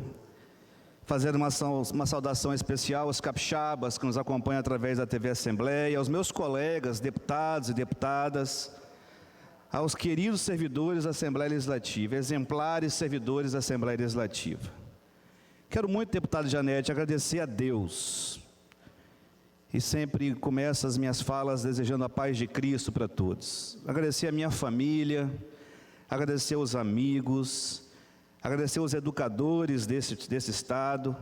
S14: fazer uma saudação especial aos capixabas que nos acompanham através da TV Assembleia, aos meus colegas, deputados e deputadas, aos queridos servidores da Assembleia Legislativa, exemplares servidores da Assembleia Legislativa. Quero muito, deputado Janete, agradecer a Deus. E sempre começo as minhas falas desejando a paz de Cristo para todos. Agradecer a minha família, agradecer aos amigos, agradecer aos educadores desse Estado,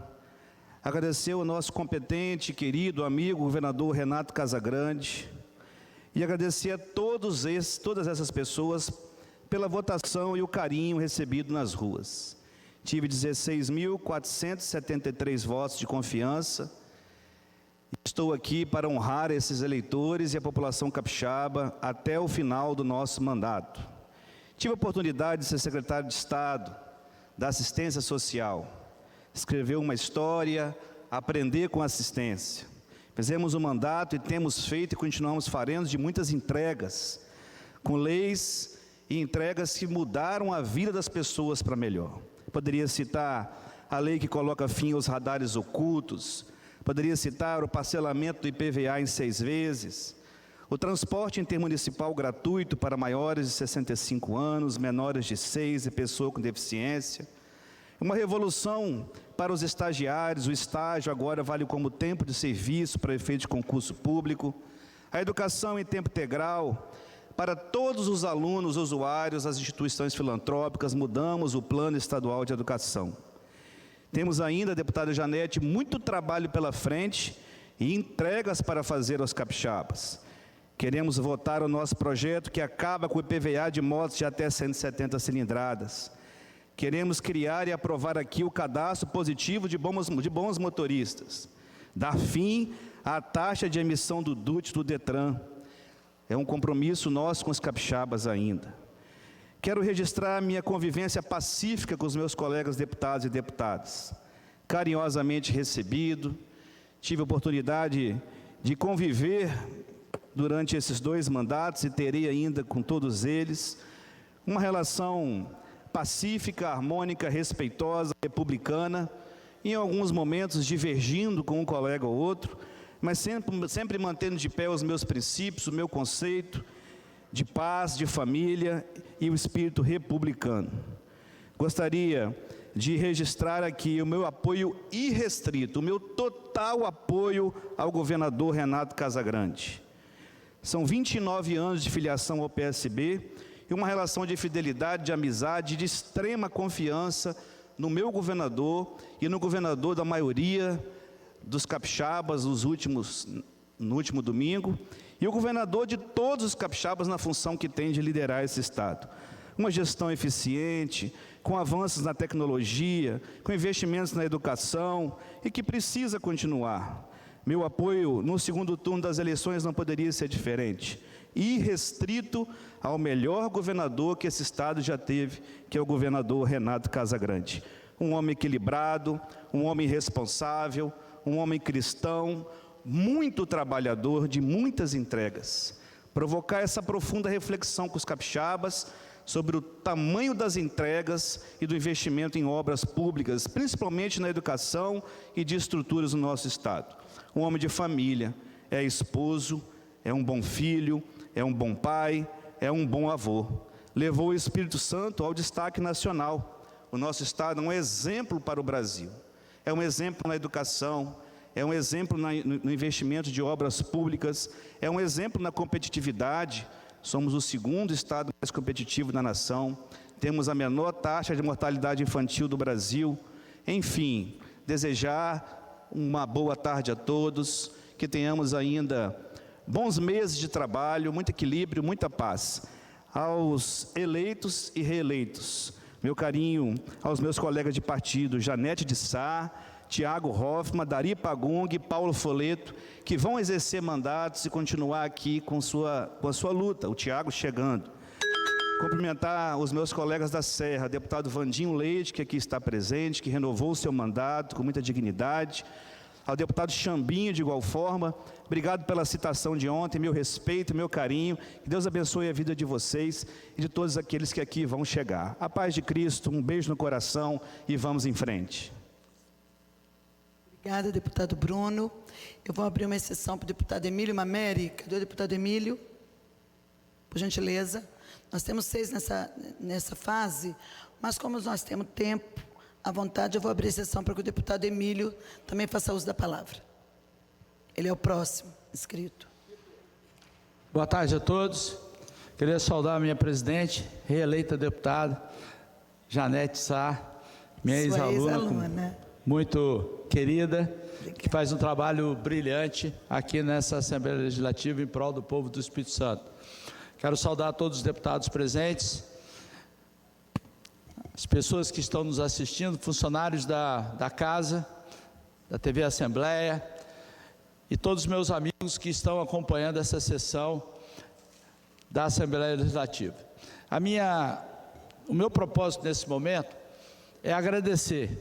S14: agradecer ao nosso competente, querido amigo, governador Renato Casagrande, e agradecer a todas essas pessoas pela votação e o carinho recebido nas ruas. Tive 16.473 votos de confiança. Estou aqui para honrar esses eleitores e a população capixaba até o final do nosso mandato. Tive a oportunidade de ser secretário de Estado da Assistência Social, escrever uma história, aprender com assistência. Fizemos um mandato e temos feito e continuamos fazendo de muitas entregas, com leis e entregas que mudaram a vida das pessoas para melhor. Poderia citar a lei que coloca fim aos radares ocultos, poderia citar o parcelamento do IPVA em 6 vezes, o transporte intermunicipal gratuito para maiores de 65 anos, menores de 6 e pessoa com deficiência, uma revolução para os estagiários, o estágio agora vale como tempo de serviço para efeito de concurso público, a educação em tempo integral para todos os alunos, usuários, as instituições filantrópicas, mudamos o plano estadual de educação. Temos ainda, deputada Janete, muito trabalho pela frente e entregas para fazer aos capixabas. Queremos votar o nosso projeto que acaba com o IPVA de motos de até 170 cilindradas. Queremos criar e aprovar aqui o cadastro positivo de bons motoristas. Dar fim à taxa de emissão do DUT do Detran. É um compromisso nosso com os capixabas ainda. Quero registrar minha convivência pacífica com os meus colegas deputados e deputadas. Carinhosamente recebido, tive a oportunidade de conviver durante esses 2 mandatos e terei ainda com todos eles uma relação pacífica, harmônica, respeitosa, republicana em alguns momentos divergindo com um colega ou outro, mas sempre mantendo de pé os meus princípios, o meu conceito de paz, de família e o espírito republicano. Gostaria de registrar aqui o meu apoio irrestrito, o meu total apoio ao governador Renato Casagrande. São 29 anos de filiação ao PSB e uma relação de fidelidade, de amizade, de extrema confiança no meu governador e no governador da maioria dos capixabas no último domingo, e o governador de todos os capixabas na função que tem de liderar esse Estado. Uma gestão eficiente, com avanços na tecnologia, com investimentos na educação e que precisa continuar. Meu apoio no segundo turno das eleições não poderia ser diferente. Irrestrito ao melhor governador que esse Estado já teve, que é o governador Renato Casagrande. Um homem equilibrado, um homem responsável, um homem cristão, muito trabalhador, de muitas entregas. Provocar essa profunda reflexão com os capixabas sobre o tamanho das entregas e do investimento em obras públicas, principalmente na educação e de estruturas no nosso Estado. Um homem de família, é esposo, é um bom filho, é um bom pai, é um bom avô. Levou o Espírito Santo ao destaque nacional. O nosso Estado é um exemplo para o Brasil. É um exemplo na educação, é um exemplo no investimento de obras públicas, é um exemplo na competitividade. Somos o segundo Estado mais competitivo da nação, temos a menor taxa de mortalidade infantil do Brasil. Enfim, desejar uma boa tarde a todos, que tenhamos ainda bons meses de trabalho, muito equilíbrio, muita paz. Aos eleitos e reeleitos, meu carinho aos meus colegas de partido, Janete de Sá, Tiago Hoffmann, Dari Pagung e Paulo Foleto, que vão exercer mandatos e continuar aqui com a sua luta, o Tiago chegando. Cumprimentar os meus colegas da Serra, deputado Vandinho Leite, que aqui está presente, que renovou o seu mandato com muita dignidade. Ao deputado Chambinho, de igual forma, obrigado pela citação de ontem, meu respeito, meu carinho, que Deus abençoe a vida de vocês e de todos aqueles que aqui vão chegar. A paz de Cristo, um beijo no coração e vamos em frente.
S12: Obrigada, deputado Bruno. Eu vou abrir uma exceção para o deputado Emílio Mameri. Cadê o deputado Emílio? Por gentileza. Nós temos 6 nessa fase, mas como nós temos tempo, à vontade, eu vou abrir exceção para que o deputado Emílio também faça uso da palavra. Ele é o próximo inscrito.
S8: Boa tarde a todos. Queria saudar a minha presidente, reeleita deputada, Janete Sá, minha ex-aluna, muito querida, que faz um trabalho brilhante aqui nessa Assembleia Legislativa em prol do povo do Espírito Santo. Quero saudar todos os deputados presentes, as pessoas que estão nos assistindo, funcionários da Casa, da TV Assembleia, e todos os meus amigos que estão acompanhando essa sessão da Assembleia Legislativa. O meu propósito nesse momento é agradecer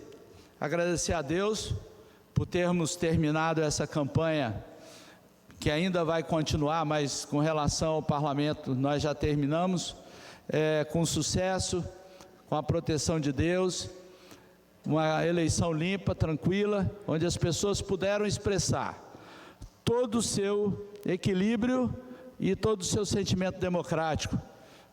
S8: a Deus por termos terminado essa campanha, que ainda vai continuar, mas com relação ao parlamento nós já terminamos, com sucesso, com a proteção de Deus, uma eleição limpa, tranquila, onde as pessoas puderam expressar todo o seu equilíbrio e todo o seu sentimento democrático.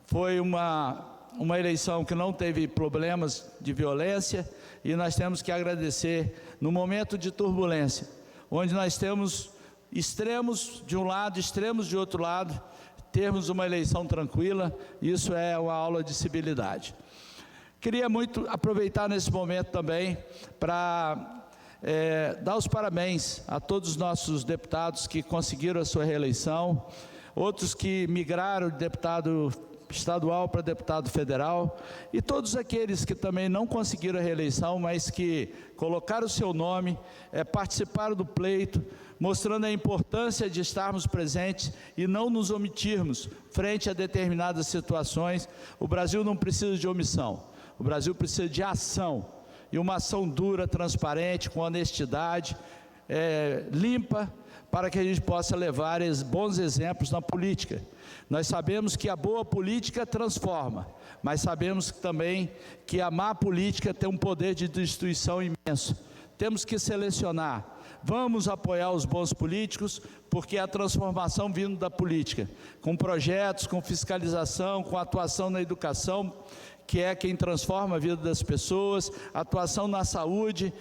S8: Foi uma eleição que não teve problemas de violência, e nós temos que agradecer no momento de turbulência, onde nós temos extremos de um lado, extremos de outro lado, termos uma eleição tranquila. Isso é uma aula de civilidade. Queria muito aproveitar nesse momento também para dar os parabéns a todos os nossos deputados que conseguiram a sua reeleição, outros que migraram de deputado estadual para deputado federal, e todos aqueles que também não conseguiram a reeleição, mas que colocaram o seu nome, participaram do pleito, mostrando a importância de estarmos presentes e não nos omitirmos frente a determinadas situações. O Brasil não precisa de omissão, o Brasil precisa de ação, e uma ação dura, transparente, com honestidade, limpa, para que a gente possa levar bons exemplos na política. Nós sabemos que a boa política transforma, mas sabemos também que a má política tem um poder de destruição imenso. temos que selecionar. Vamos apoiar os bons políticos, porque é a transformação vindo da política, com projetos, com fiscalização, com atuação na educação, que é quem transforma a vida das pessoas, atuação na saúde,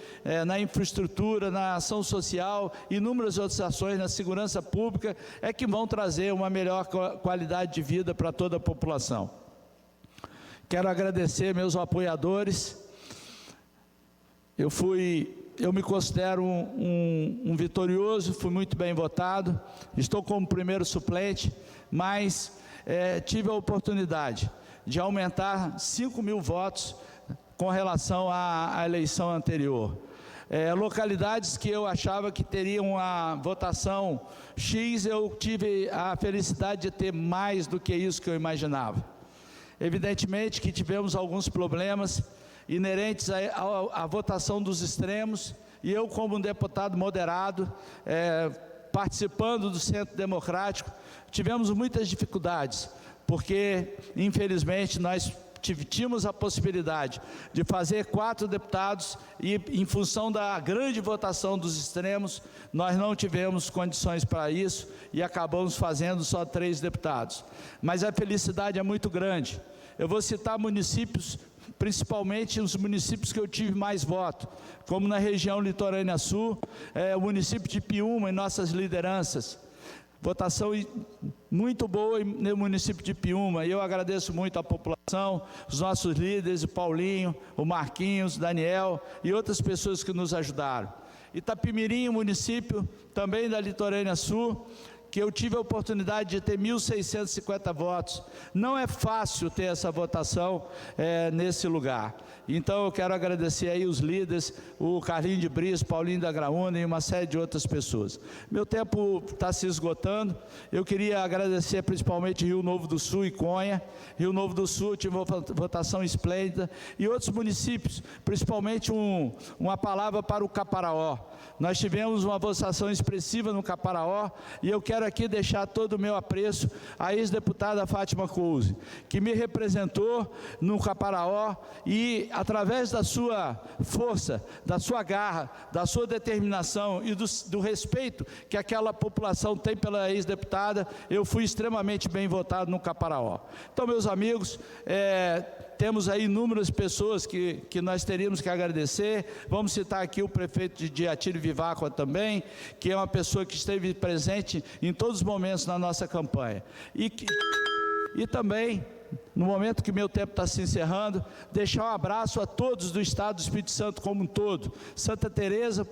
S8: na infraestrutura, na ação social, inúmeras outras ações na segurança pública, é que vão trazer uma melhor qualidade de vida para toda a população. Quero agradecer meus apoiadores. Eu me considero um vitorioso, fui muito bem votado, estou como primeiro suplente, mas tive a oportunidade de aumentar 5.000 votos com relação à eleição anterior. Localidades que eu achava que teriam a votação X, eu tive a felicidade de ter mais do que isso que eu imaginava. Evidentemente que tivemos alguns problemas inerentes à votação dos extremos, e eu, como um deputado moderado, participando do Centro Democrático, tivemos muitas dificuldades, porque, infelizmente, nós tínhamos a possibilidade de fazer 4 deputados e, em função da grande votação dos extremos, nós não tivemos condições para isso e acabamos fazendo só 3 deputados. Mas a felicidade é muito grande. Eu vou citar municípios, principalmente os municípios que eu tive mais voto, como na região litorânea sul, o município de Piúma e nossas lideranças. Votação muito boa no município de Piúma, e eu agradeço muito à população, os nossos líderes, o Paulinho, o Marquinhos, o Daniel e outras pessoas que nos ajudaram. Itapimirim, município também da litorânea sul, que eu tive a oportunidade de ter 1.650 votos. Não é fácil ter essa votação nesse lugar. Então eu quero agradecer aí os líderes, o Carlinho de Bris, Paulinho da Graúna e uma série de outras pessoas. Meu tempo está se esgotando. Eu queria agradecer principalmente Rio Novo do Sul e Conha. Rio Novo do Sul tive uma votação esplêndida, e outros municípios, principalmente uma palavra para o Caparaó. Nós tivemos uma votação expressiva no Caparaó, e eu quero aqui deixar todo o meu apreço à ex-deputada Fátima Couze, que me representou no Caparaó e, através da sua força, da sua garra, da sua determinação e do respeito que aquela população tem pela ex-deputada, eu fui extremamente bem votado no Caparaó. Então, meus amigos, temos aí inúmeras pessoas que nós teríamos que agradecer. Vamos citar aqui o prefeito de Atílio Viváqua também, que é uma pessoa que esteve presente em todos os momentos na nossa campanha. E também, no momento que meu tempo está se encerrando, deixar um abraço a todos do Estado do Espírito Santo como um todo. Santa Teresa,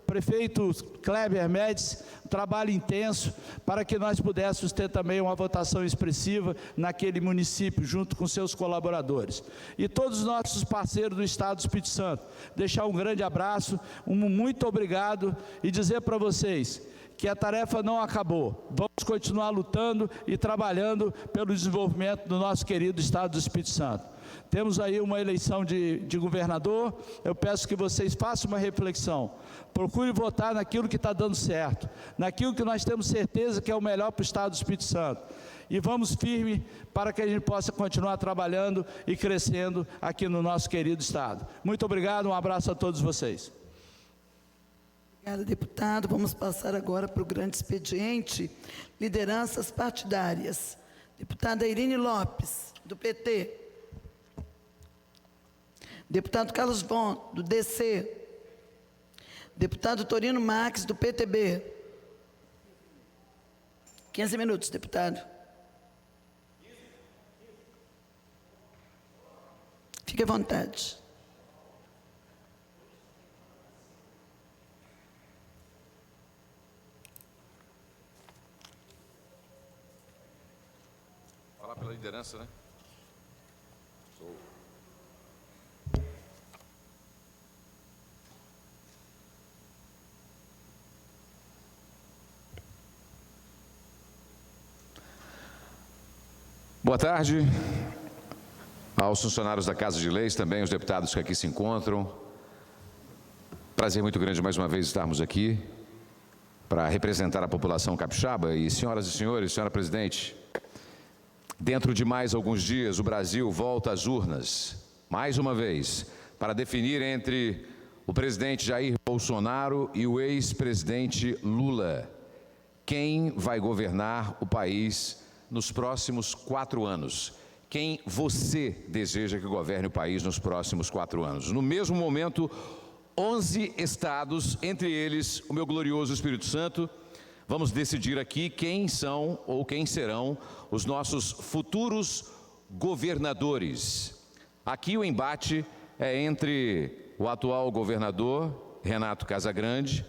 S8: prefeito Kleber Médici, um trabalho intenso para que nós pudéssemos ter também uma votação expressiva naquele município, junto com seus colaboradores. E todos os nossos parceiros do Estado do Espírito Santo, deixar um grande abraço, muito obrigado, e dizer para vocês que a tarefa não acabou. Vamos continuar lutando e trabalhando pelo desenvolvimento do nosso querido Estado do Espírito Santo. Temos aí uma eleição de governador. Eu peço que vocês façam uma reflexão. Procure votar naquilo que está dando certo, naquilo que nós temos certeza que é o melhor para o Estado do Espírito Santo. E vamos firme para que a gente possa continuar trabalhando e crescendo aqui no nosso querido Estado. Muito obrigado, um abraço a todos vocês.
S12: Obrigada, deputado. Vamos passar agora para o grande expediente, lideranças partidárias. Deputada Irine Lopes, do PT. Deputado Carlos Von, do DC. Deputado Torino Max, do PTB. 15 minutos, deputado. Fique à vontade.
S7: Falar pela liderança, né? Boa tarde aos funcionários da Casa de Leis, também os deputados que aqui se encontram. Prazer muito grande mais uma vez estarmos aqui para representar a população capixaba. E, senhoras e senhores, senhora presidente, dentro de mais alguns dias o Brasil volta às urnas, mais uma vez, para definir entre o presidente Jair Bolsonaro e o ex-presidente Lula. Quem vai governar o país nos próximos 4 anos? Quem você deseja que governe o país nos próximos 4 anos? No mesmo momento, 11 estados, entre eles o meu glorioso Espírito Santo, vamos decidir aqui quem são ou quem serão os nossos futuros governadores. Aqui o embate é entre o atual governador, Renato Casagrande,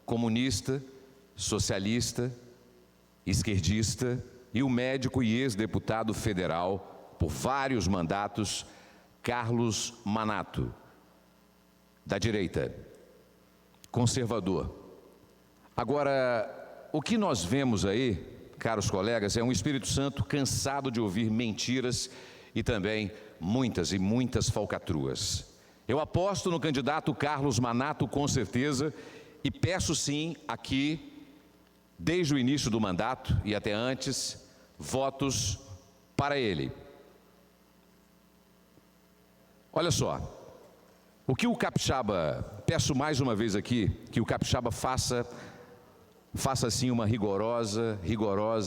S7: comunista, socialista, esquerdista, e o médico e ex-deputado federal por vários mandatos, Carlos Manato, da direita, conservador. Agora, o que nós vemos aí, caros colegas, é um Espírito Santo cansado de ouvir mentiras e também muitas e muitas falcatruas. Eu aposto no candidato Carlos Manato com certeza e peço sim aqui, desde o início do mandato e até antes, votos para ele. Olha só, o que o capixaba, peço mais uma vez aqui, que o capixaba faça assim uma rigorosa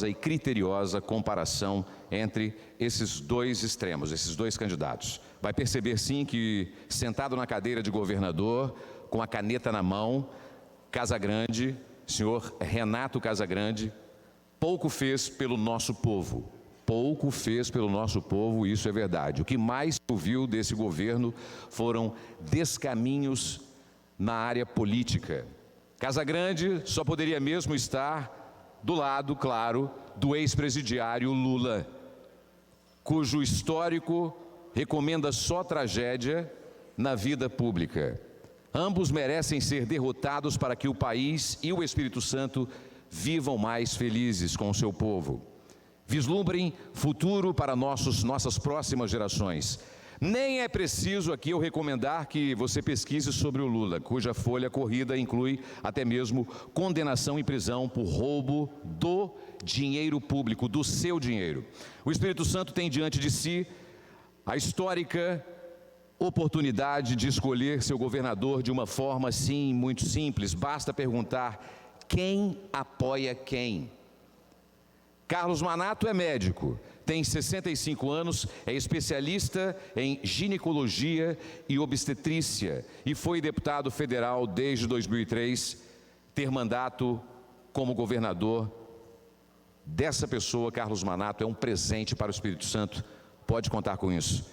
S7: e criteriosa comparação entre esses dois extremos, esses dois candidatos. Vai perceber sim que, sentado na cadeira de governador, com a caneta na mão, Casagrande, senhor Renato Casagrande, pouco fez pelo nosso povo. Pouco fez pelo nosso povo, isso é verdade. O que mais ouviu desse governo foram descaminhos na área política. Casagrande só poderia mesmo estar do lado, claro, do ex-presidiário Lula, cujo histórico recomenda só tragédia na vida pública. Ambos merecem ser derrotados para que o país e o Espírito Santo vivam mais felizes com o seu povo. Vislumbrem futuro para nossas próximas gerações. Nem é preciso aqui eu recomendar que você pesquise sobre o Lula, cuja folha corrida inclui até mesmo condenação e prisão por roubo do dinheiro público, do seu dinheiro. O Espírito Santo tem diante de si a histórica oportunidade de escolher seu governador de uma forma, sim, muito simples. Basta perguntar quem apoia quem. Carlos Manato é médico, tem 65 anos, é especialista em ginecologia e obstetrícia e foi deputado federal desde 2003, ter mandato como governador dessa pessoa, Carlos Manato, é um presente para o Espírito Santo, pode contar com isso.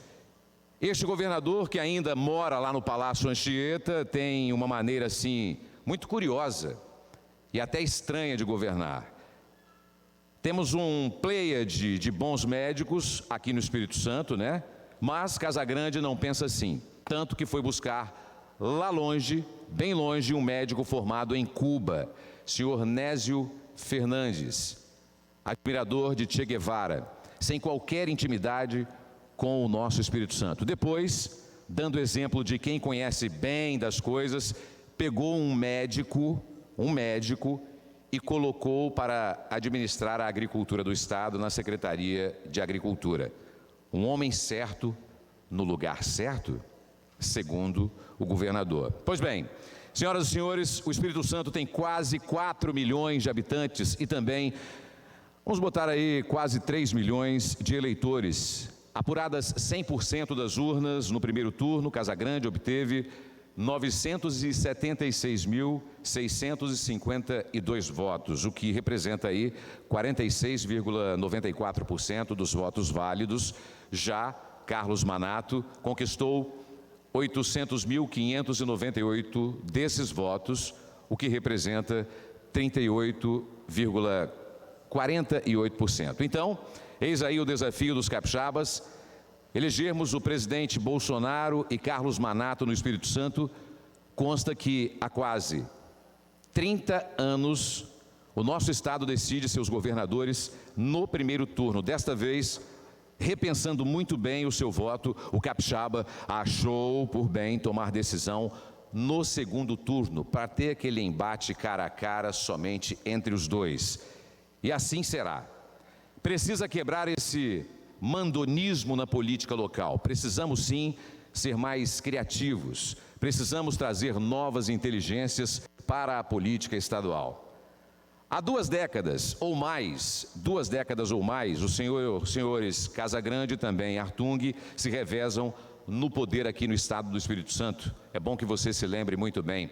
S7: Este governador, que ainda mora lá no Palácio Anchieta, tem uma maneira assim muito curiosa e até estranha de governar. Temos um pleiade de bons médicos aqui no Espírito Santo, né? Mas Casagrande não pensa assim, tanto que foi buscar lá longe, bem longe, um médico formado em Cuba, senhor Nésio Fernandes, admirador de Che Guevara, sem qualquer intimidade com o nosso Espírito Santo. Depois, dando exemplo de quem conhece bem das coisas, pegou um médico e colocou para administrar a agricultura do Estado na Secretaria de Agricultura. Um homem certo no lugar certo, segundo o governador. Pois bem, senhoras e senhores, o Espírito Santo tem quase 4 milhões de habitantes e também, vamos botar aí, quase 3 milhões de eleitores. Apuradas 100% das urnas no primeiro turno, Casagrande obteve 976.652 votos, o que representa aí 46,94% dos votos válidos. Já Carlos Manato conquistou 800.598 desses votos, o que representa 38,48%. Então, eis aí o desafio dos capixabas: elegermos o presidente Bolsonaro e Carlos Manato no Espírito Santo. Consta que há quase 30 anos o nosso Estado decide seus governadores no primeiro turno. Desta vez, repensando muito bem o seu voto, o capixaba achou por bem tomar decisão no segundo turno, para ter aquele embate cara a cara somente entre os dois. E assim será. Precisa quebrar esse mandonismo na política local. Precisamos sim ser mais criativos. Precisamos trazer novas inteligências para a política estadual. Há 2 décadas ou mais, os senhores Casagrande e também Artung se revezam no poder aqui no estado do Espírito Santo. É bom que você se lembre muito bem.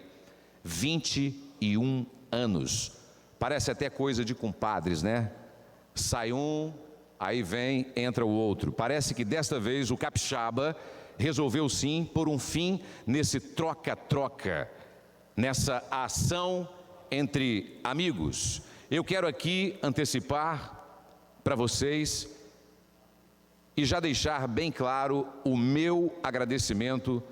S7: 21 anos. Parece até coisa de compadres, né? Sai um, aí vem, entra o outro. Parece que desta vez o capixaba resolveu sim pôr um fim nesse troca-troca, nessa ação entre amigos. Eu quero aqui antecipar para vocês e já deixar bem claro o meu agradecimento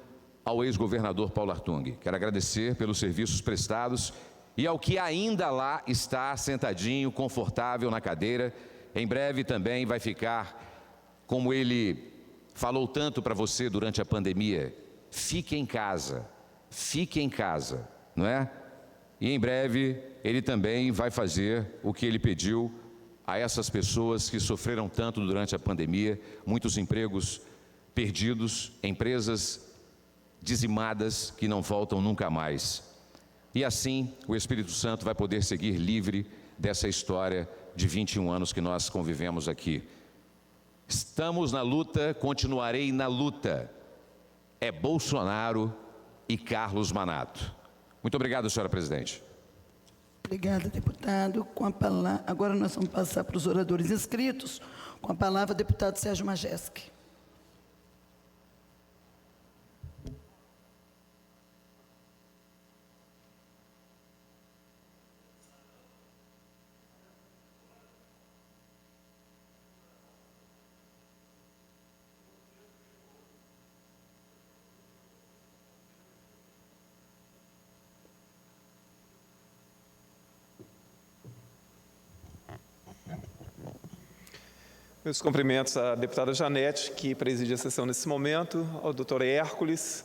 S7: ao ex-governador Paulo Artung. Quero agradecer pelos serviços prestados e ao que ainda lá está sentadinho, confortável na cadeira. Em breve também vai ficar, como ele falou tanto para você durante a pandemia, fique em casa, não é? E em breve ele também vai fazer o que ele pediu a essas pessoas que sofreram tanto durante a pandemia, muitos empregos perdidos, empresas dizimadas que não voltam nunca mais. E assim o Espírito Santo vai poder seguir livre dessa história de 21 anos que nós convivemos aqui. Estamos na luta, continuarei na luta. É Bolsonaro e Carlos Manato. Muito obrigado, senhora presidente.
S12: Obrigada, deputado. Com a palavra, agora nós vamos passar para os oradores inscritos. Com a palavra, o deputado Sérgio Majeski.
S5: Meus cumprimentos à deputada Janete, que preside a sessão nesse momento, ao doutor Hércules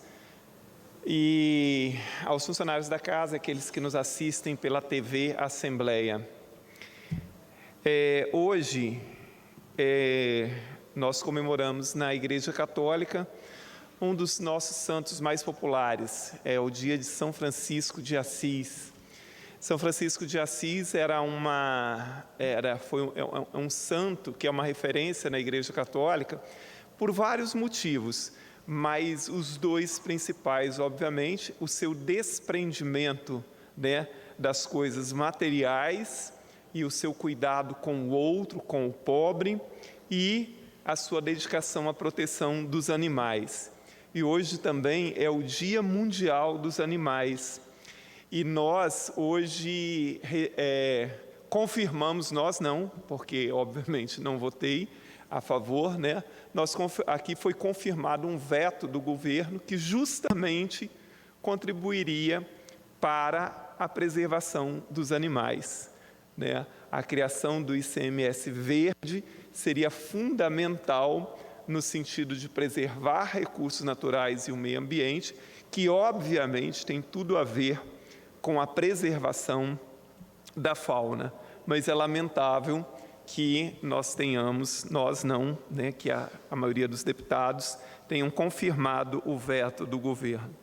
S5: e aos funcionários da casa, aqueles que nos assistem pela TV Assembleia. Hoje, nós comemoramos na Igreja Católica um dos nossos santos mais populares, é o dia de São Francisco de Assis. São Francisco de Assis foi um santo que é uma referência na Igreja Católica por vários motivos, mas os 2 principais, obviamente, o seu desprendimento, né, das coisas materiais e o seu cuidado com o outro, com o pobre, e a sua dedicação à proteção dos animais. E hoje também é o Dia Mundial dos Animais. E nós hoje confirmamos, nós não, porque obviamente não votei a favor, né? Aqui foi confirmado um veto do governo que justamente contribuiria para a preservação dos animais, né? A criação do ICMS verde seria fundamental no sentido de preservar recursos naturais e o meio ambiente, que obviamente tem tudo a ver com a preservação da fauna, mas é lamentável que nós não, né, que a maioria dos deputados tenham confirmado o veto do governo.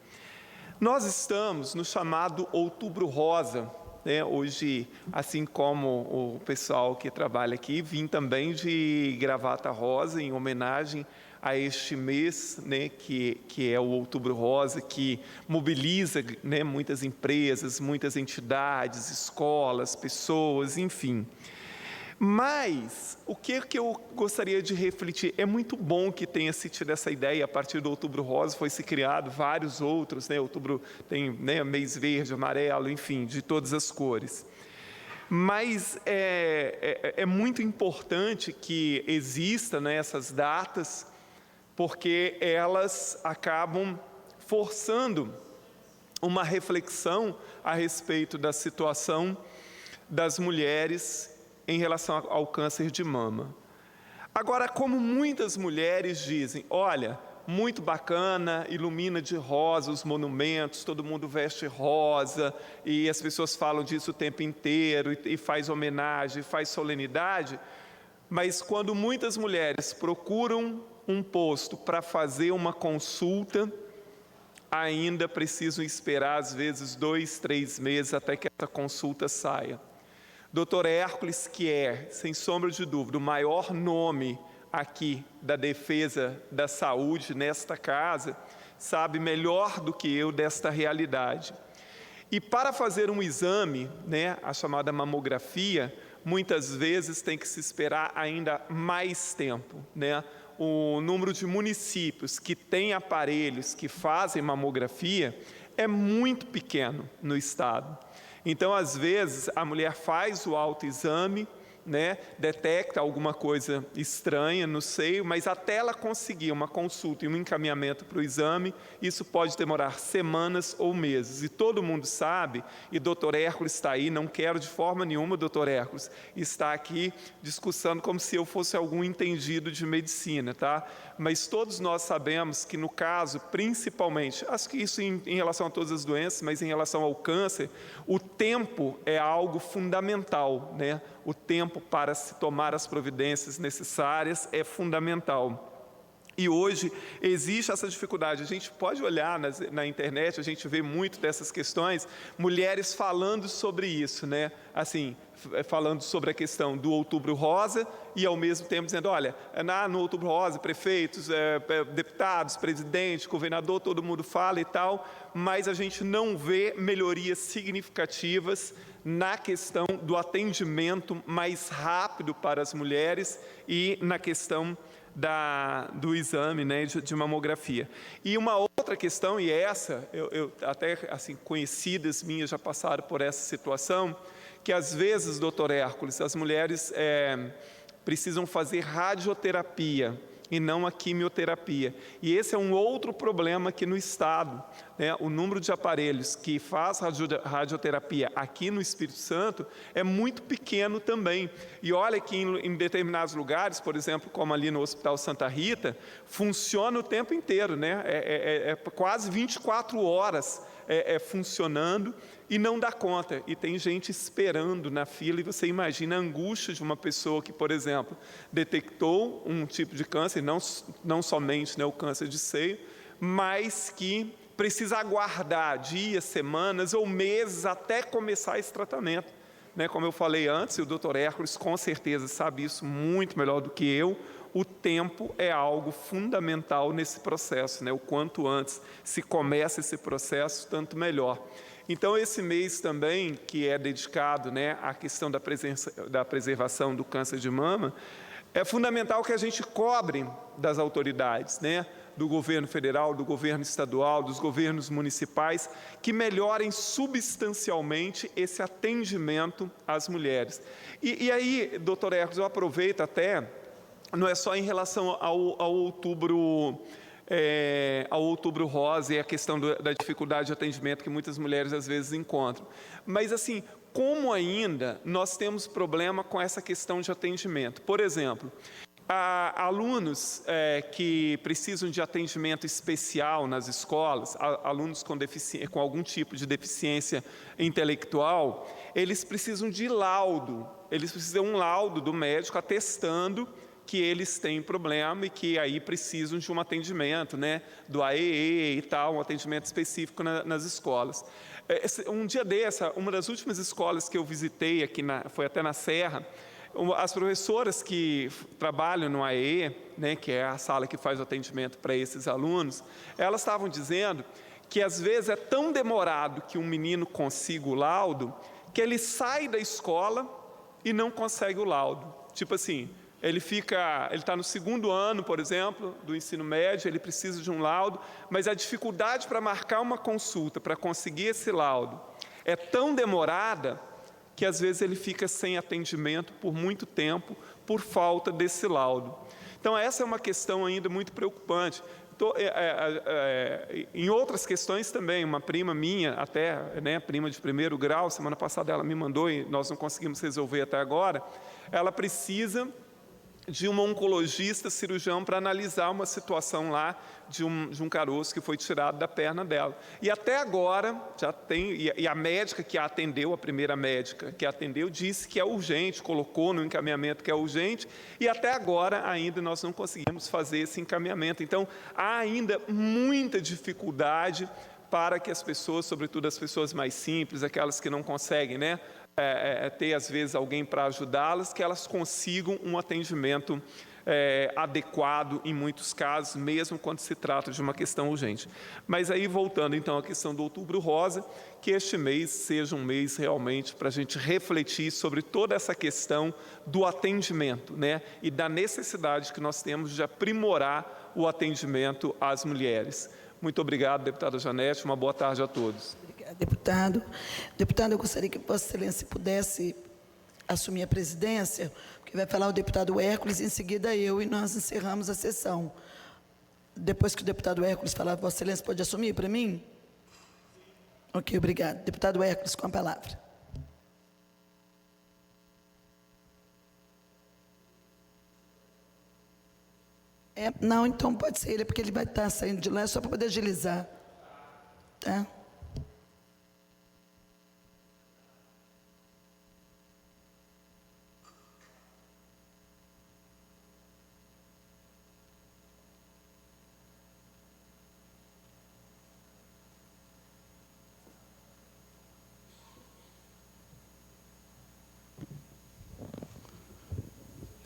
S5: Nós estamos no chamado Outubro Rosa, né? Hoje, assim como o pessoal que trabalha aqui, vim também de gravata rosa em homenagem a este mês, né, que é o Outubro Rosa, que mobiliza, né, muitas empresas, muitas entidades, escolas, pessoas, enfim. Mas o que eu gostaria de refletir? É muito bom que tenha se tido essa ideia, a partir do Outubro Rosa foi se criado vários outros, né? Outubro tem, né, mês verde, amarelo, enfim, de todas as cores. Mas é muito importante que existam, né, essas datas, porque elas acabam forçando uma reflexão a respeito da situação das mulheres em relação ao câncer de mama. Agora, como muitas mulheres dizem, olha, muito bacana, ilumina de rosa os monumentos, todo mundo veste rosa, e as pessoas falam disso o tempo inteiro, e faz homenagem, faz solenidade, mas quando muitas mulheres procuram um posto para fazer uma consulta, ainda precisam esperar, às vezes, 2, 3 meses até que essa consulta saia. Dr. Hércules, que é, sem sombra de dúvida, o maior nome aqui da defesa da saúde nesta casa, sabe melhor do que eu desta realidade. E para fazer um exame, né, a chamada mamografia, muitas vezes tem que se esperar ainda mais tempo, né? O número de municípios que têm aparelhos que fazem mamografia é muito pequeno no estado. Então, às vezes, a mulher faz o autoexame, né, detecta alguma coisa estranha no seio, mas até ela conseguir uma consulta e um encaminhamento para o exame, isso pode demorar semanas ou meses. E todo mundo sabe, e Dr. Hércules está aí, não quero de forma nenhuma, Dr. Hércules, estar aqui discussando como se eu fosse algum entendido de medicina, tá? Mas todos nós sabemos que no caso, principalmente, acho que isso em relação a todas as doenças, mas em relação ao câncer, o tempo é algo fundamental, né? O tempo para se tomar as providências necessárias é fundamental. E hoje existe essa dificuldade. A gente pode olhar na internet, a gente vê muito dessas questões, mulheres falando sobre isso, né? Assim, falando sobre a questão do Outubro Rosa e, ao mesmo tempo, dizendo, olha, no Outubro Rosa, prefeitos, deputados, presidente, governador, todo mundo fala e tal, mas a gente não vê melhorias significativas na questão do atendimento mais rápido para as mulheres e na questão do exame, né, de mamografia. E uma outra questão, e essa, eu até assim, conhecidas minhas já passaram por essa situação, que às vezes, doutor Hércules, as mulheres precisam fazer radioterapia e não a quimioterapia. E esse é um outro problema aqui no estado, né? O número de aparelhos que faz radioterapia aqui no Espírito Santo é muito pequeno também. E olha que em determinados lugares, por exemplo, como ali no Hospital Santa Rita, funciona o tempo inteiro, né? É quase 24 horas funcionando e não dá conta. E tem gente esperando na fila e você imagina a angústia de uma pessoa que, por exemplo, detectou um tipo de câncer, não somente, né, o câncer de seio, mas que precisa aguardar dias, semanas ou meses até começar esse tratamento. Né, como eu falei antes, e o Dr. Hércules com certeza sabe isso muito melhor do que eu, o tempo é algo fundamental nesse processo, né? O quanto antes se começa esse processo, tanto melhor. Então, esse mês também, que é dedicado, né, à questão da preservação do câncer de mama, é fundamental que a gente cobre das autoridades, né, do governo federal, do governo estadual, dos governos municipais, que melhorem substancialmente esse atendimento às mulheres. E aí, doutor Hércules, eu aproveito até, não é só em relação ao outubro rosa e a questão da dificuldade de atendimento que muitas mulheres às vezes encontram, mas assim, como ainda nós temos problema com essa questão de atendimento. Por exemplo, alunos que precisam de atendimento especial nas escolas, alunos com algum tipo de deficiência intelectual, eles precisam de laudo, eles precisam de um laudo do médico atestando que eles têm problema e que aí precisam de um atendimento, né, do AEE e tal, um atendimento específico nas escolas. Um dia uma das últimas escolas que eu visitei aqui, foi até na Serra, as professoras que trabalham no AEE, né, que é a sala que faz o atendimento para esses alunos, elas estavam dizendo que às vezes é tão demorado que um menino consiga o laudo, que ele sai da escola e não consegue o laudo. Tipo assim, ele está no 2º ano, por exemplo, do ensino médio, ele precisa de um laudo, mas a dificuldade para marcar uma consulta, para conseguir esse laudo, é tão demorada que às vezes ele fica sem atendimento por muito tempo, por falta desse laudo. Então essa é uma questão ainda muito preocupante. Em outras questões também, uma prima minha, até, né, prima de 1º grau, semana passada ela me mandou e nós não conseguimos resolver até agora, ela precisa de um oncologista cirurgião para analisar uma situação lá de um caroço que foi tirado da perna dela. E até agora, já tem, e a médica que a atendeu, a primeira médica que a atendeu, disse que é urgente, colocou no encaminhamento que é urgente, e até agora ainda nós não conseguimos fazer esse encaminhamento. Então, há ainda muita dificuldade para que as pessoas, sobretudo as pessoas mais simples, aquelas que não conseguem, né, ter às vezes alguém para ajudá-las, que elas consigam um atendimento adequado em muitos casos, mesmo quando se trata de uma questão urgente. Mas aí, voltando então à questão do Outubro Rosa, que este mês seja um mês realmente para a gente refletir sobre toda essa questão do atendimento, né, e da necessidade que nós temos de aprimorar o atendimento às mulheres. Muito obrigado, deputada Janete, uma boa tarde a todos.
S12: Obrigada, deputado. Deputado, eu gostaria que Vossa Excelência pudesse assumir a presidência, porque vai falar o deputado Hércules, em seguida eu, e nós encerramos a sessão. Depois que o deputado Hércules falar, Vossa Excelência pode assumir para mim? Ok, obrigado. Deputado Hércules, com a palavra. Não, então pode ser ele, porque ele vai estar saindo de lá, é só para poder agilizar. Tá?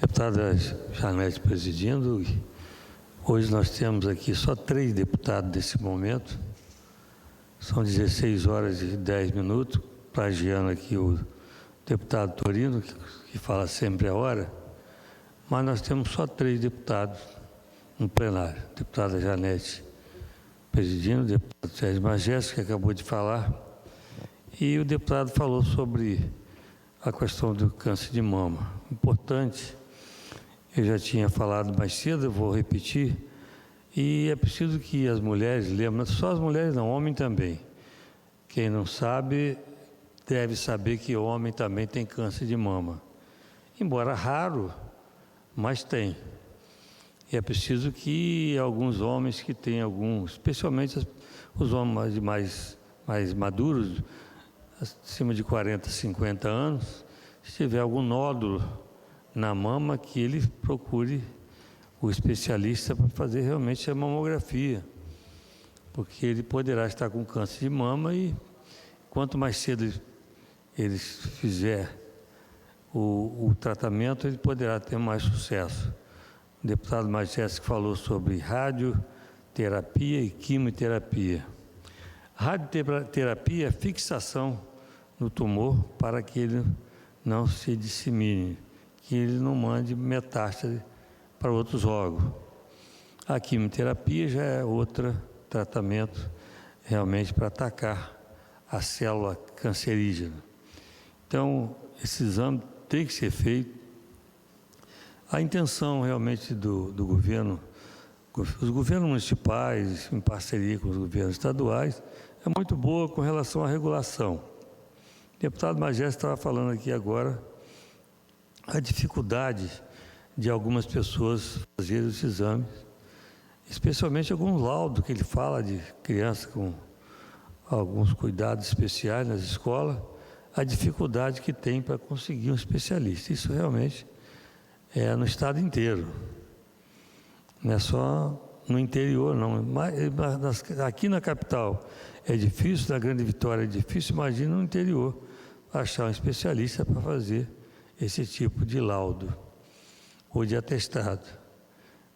S4: Deputada Janete presidindo, hoje nós temos aqui só 3 deputados nesse momento, são 16 horas e 10 minutos, plagiando aqui o deputado Torino, que fala sempre a hora, mas nós temos só 3 deputados no plenário. Deputada Janete presidindo, o deputado Sérgio Magés, que acabou de falar, e o deputado falou sobre a questão do câncer de mama. Importante. Eu já tinha falado mais cedo, eu vou repetir, e é preciso que as mulheres lembrem, só as mulheres não, homem também. Quem não sabe, deve saber que o homem também tem câncer de mama. Embora raro, mas tem. E é preciso que alguns homens que têm alguns, especialmente os homens mais maduros, acima de 40, 50 anos, se tiver algum nódulo na mama, que ele procure o especialista para fazer realmente a mamografia, porque ele poderá estar com câncer de mama e quanto mais cedo ele fizer o tratamento, ele poderá ter mais sucesso. O deputado Magés falou sobre radioterapia e quimioterapia. Radioterapia é fixação no tumor para que ele não se dissemine, que ele não mande metástase para outros órgãos. A quimioterapia já é outro tratamento realmente para atacar a célula cancerígena. Então, esse exame tem que ser feito. A intenção realmente do governo, os governos municipais, em parceria com os governos estaduais, é muito boa com relação à regulação. O deputado Magés estava falando aqui agora a dificuldade de algumas pessoas fazerem os exames, especialmente alguns laudos que ele fala de criança com alguns cuidados especiais nas escolas, a dificuldade que tem para conseguir um especialista. Isso realmente é no estado inteiro, não é só no interior, não. Mas aqui na capital é difícil, na Grande Vitória é difícil, imagina no interior achar um especialista para fazer esse tipo de laudo ou de atestado.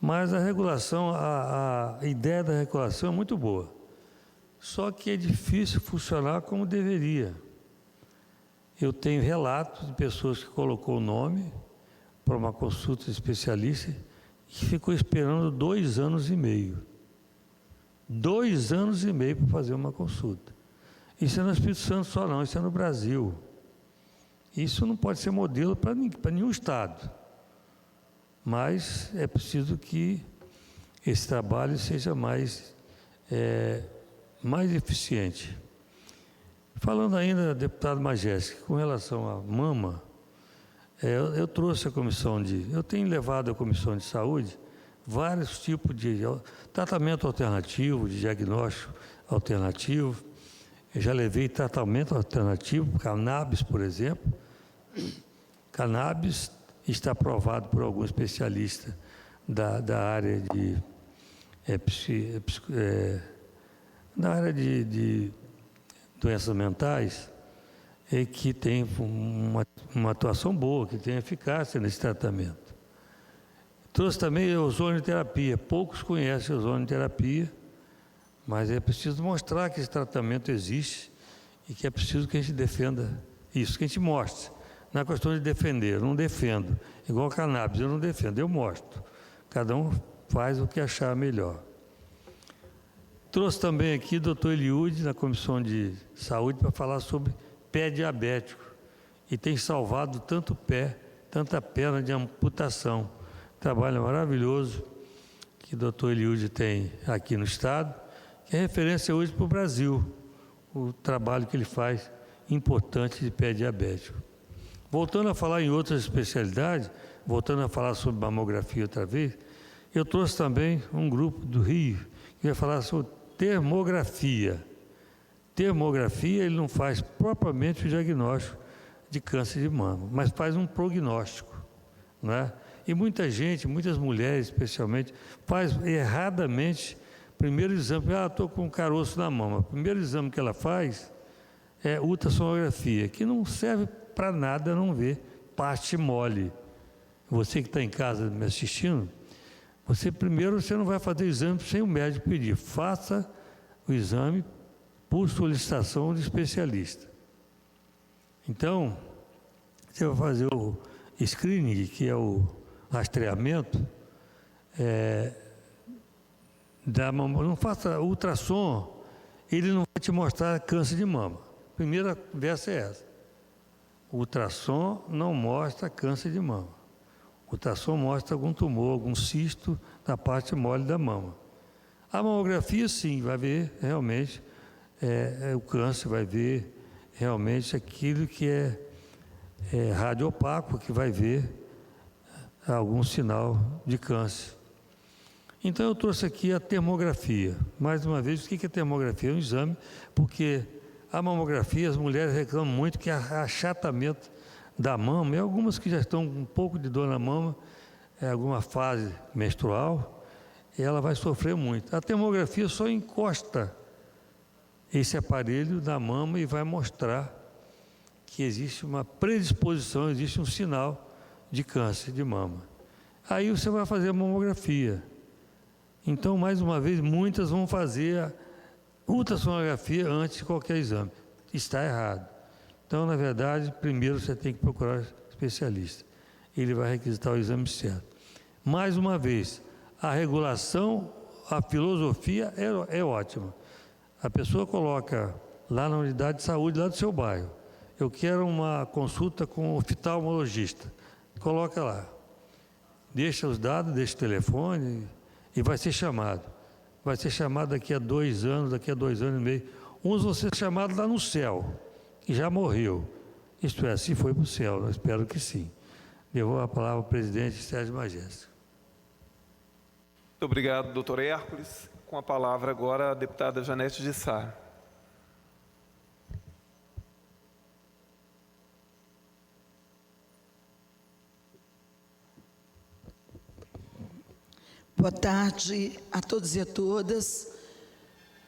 S4: Mas a regulação, a ideia da regulação é muito boa, só que é difícil funcionar como deveria. Eu tenho relatos de pessoas que colocou o nome para uma consulta de especialista e que ficou esperando 2 anos e meio. 2 anos e meio para fazer uma consulta. Isso é no Espírito Santo só não, isso é no Brasil. Isso não pode ser modelo para nenhum estado, mas é preciso que esse trabalho seja mais eficiente. Falando ainda, deputado Magés, com relação à mama, Eu trouxe a comissão eu tenho levado à comissão de saúde vários tipos de tratamento alternativo, de diagnóstico alternativo. Eu já levei tratamento alternativo, cannabis, por exemplo. Cannabis está aprovado por algum especialista da área de doenças mentais, e que tem uma atuação boa, que tem eficácia nesse tratamento. Trouxe também a ozonioterapia. Poucos conhecem a ozonioterapia, mas é preciso mostrar que esse tratamento existe e que é preciso que a gente defenda isso, que a gente mostre. Não é questão de defender, eu não defendo. Igual cannabis, eu não defendo, eu mostro. Cada um faz o que achar melhor. Trouxe também aqui o doutor Eliude, na Comissão de Saúde, para falar sobre pé diabético. E tem salvado tanto pé, tanta perna de amputação. Trabalho maravilhoso que o doutor Eliude tem aqui no Estado, que é referência hoje para o Brasil, o trabalho que ele faz importante de pé diabético. Voltando a falar em outras especialidades, voltando a falar sobre mamografia outra vez, eu trouxe também um grupo do Rio que vai falar sobre termografia. Termografia, ele não faz propriamente o diagnóstico de câncer de mama, mas faz um prognóstico, não é? E muita gente, muitas mulheres especialmente, faz erradamente primeiro exame. Estou com um caroço na mama. O primeiro exame que ela faz é ultrassonografia, que não serve para nada, não ver parte mole. Você que está em casa me assistindo, você não vai fazer o exame sem o médico pedir. Faça o exame por solicitação do especialista. Então, você vai fazer o screening, que é o rastreamento da mama. Não faça ultrassom, ele não vai te mostrar câncer de mama. A primeira conversa é essa. O ultrassom não mostra câncer de mama. O ultrassom mostra algum tumor, algum cisto na parte mole da mama. A mamografia, sim, vai ver realmente o câncer, vai ver realmente aquilo que é radiopaco, que vai ver algum sinal de câncer. Então eu trouxe aqui a termografia. Mais uma vez, o que é termografia? É um exame, porque a mamografia, as mulheres reclamam muito que há achatamento da mama, e algumas que já estão com um pouco de dor na mama, alguma fase menstrual, ela vai sofrer muito. A termografia só encosta esse aparelho na mama e vai mostrar que existe uma predisposição, existe um sinal de câncer de mama. Aí você vai fazer a mamografia. Então, mais uma vez, muitas vão fazer a ultrassonografia antes de qualquer exame. Está errado. Então, na verdade, primeiro você tem que procurar especialista. Ele vai requisitar o exame certo. Mais uma vez, a regulação, a filosofia é ótima. A pessoa coloca lá na unidade de saúde, lá do seu bairro, eu quero uma consulta com o oftalmologista. Coloca lá. Deixa os dados, deixa o telefone e vai ser chamado. Vai ser chamado daqui a 2 anos, daqui a 2 anos e meio. Uns vão ser chamados lá no céu, que já morreu. Isto é, se foi para o céu, eu espero que sim. Devolvo a palavra ao presidente Sérgio Majestic.
S5: Muito obrigado, doutor Hércules. Com a palavra agora a deputada Janete de Sá.
S12: Boa tarde a todos e a todas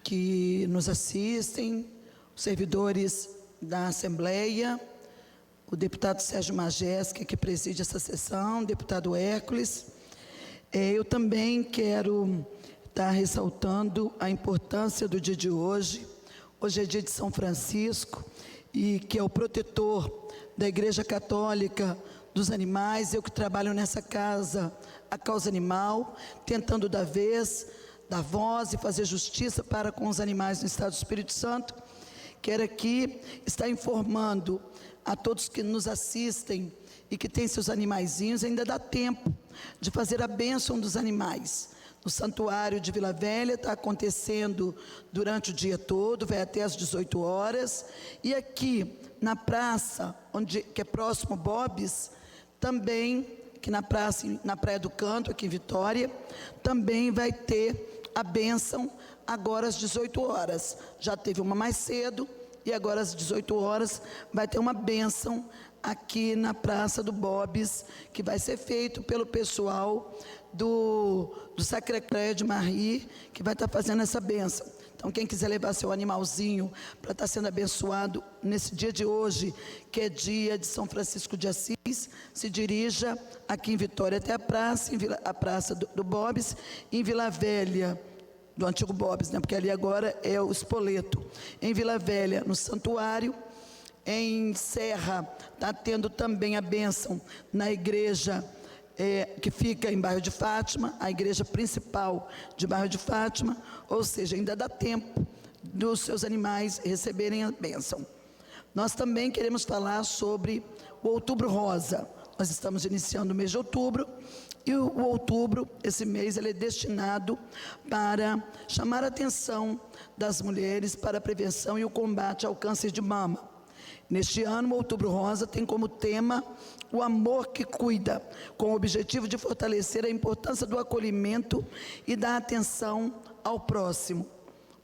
S12: que nos assistem, os servidores da Assembleia, o deputado Sérgio Majestic, que preside essa sessão, o deputado Hércules. Eu também quero estar ressaltando a importância do dia de hoje. Hoje é dia de São Francisco, e que é o protetor da Igreja Católica dos animais. Eu que trabalho nessa casa, a causa animal, tentando dar vez, dar voz e fazer justiça para com os animais no Estado do Espírito Santo. Quero aqui estar informando a todos que nos assistem e que têm seus animaizinhos, ainda dá tempo de fazer a bênção dos animais. No Santuário de Vila Velha está acontecendo durante o dia todo, vai até às 18 horas. E aqui na praça, que é próximo Bob's, Também, que na Praia do Canto, aqui em Vitória, também vai ter a bênção agora às 18 horas. Já teve uma mais cedo e agora às 18 horas vai ter uma bênção aqui na Praça do Bob's, que vai ser feito pelo pessoal do Sacré-Cœur de Marie, que vai estar fazendo essa bênção. Então, quem quiser levar seu animalzinho para estar sendo abençoado nesse dia de hoje, que é dia de São Francisco de Assis, se dirija aqui em Vitória até a praça do Bob's, em Vila Velha, do antigo Bob's, né? Porque ali agora é o Spoleto. Em Vila Velha, no Santuário. Em Serra, está tendo também a bênção na igreja que fica em Bairro de Fátima, a igreja principal de Bairro de Fátima, ou seja, ainda dá tempo dos seus animais receberem a bênção. Nós também queremos falar sobre o Outubro Rosa. Nós estamos iniciando o mês de outubro, e o outubro, esse mês, ele é destinado para chamar a atenção das mulheres para a prevenção e o combate ao câncer de mama. Neste ano, o Outubro Rosa tem como tema o amor que cuida, com o objetivo de fortalecer a importância do acolhimento e da atenção ao próximo.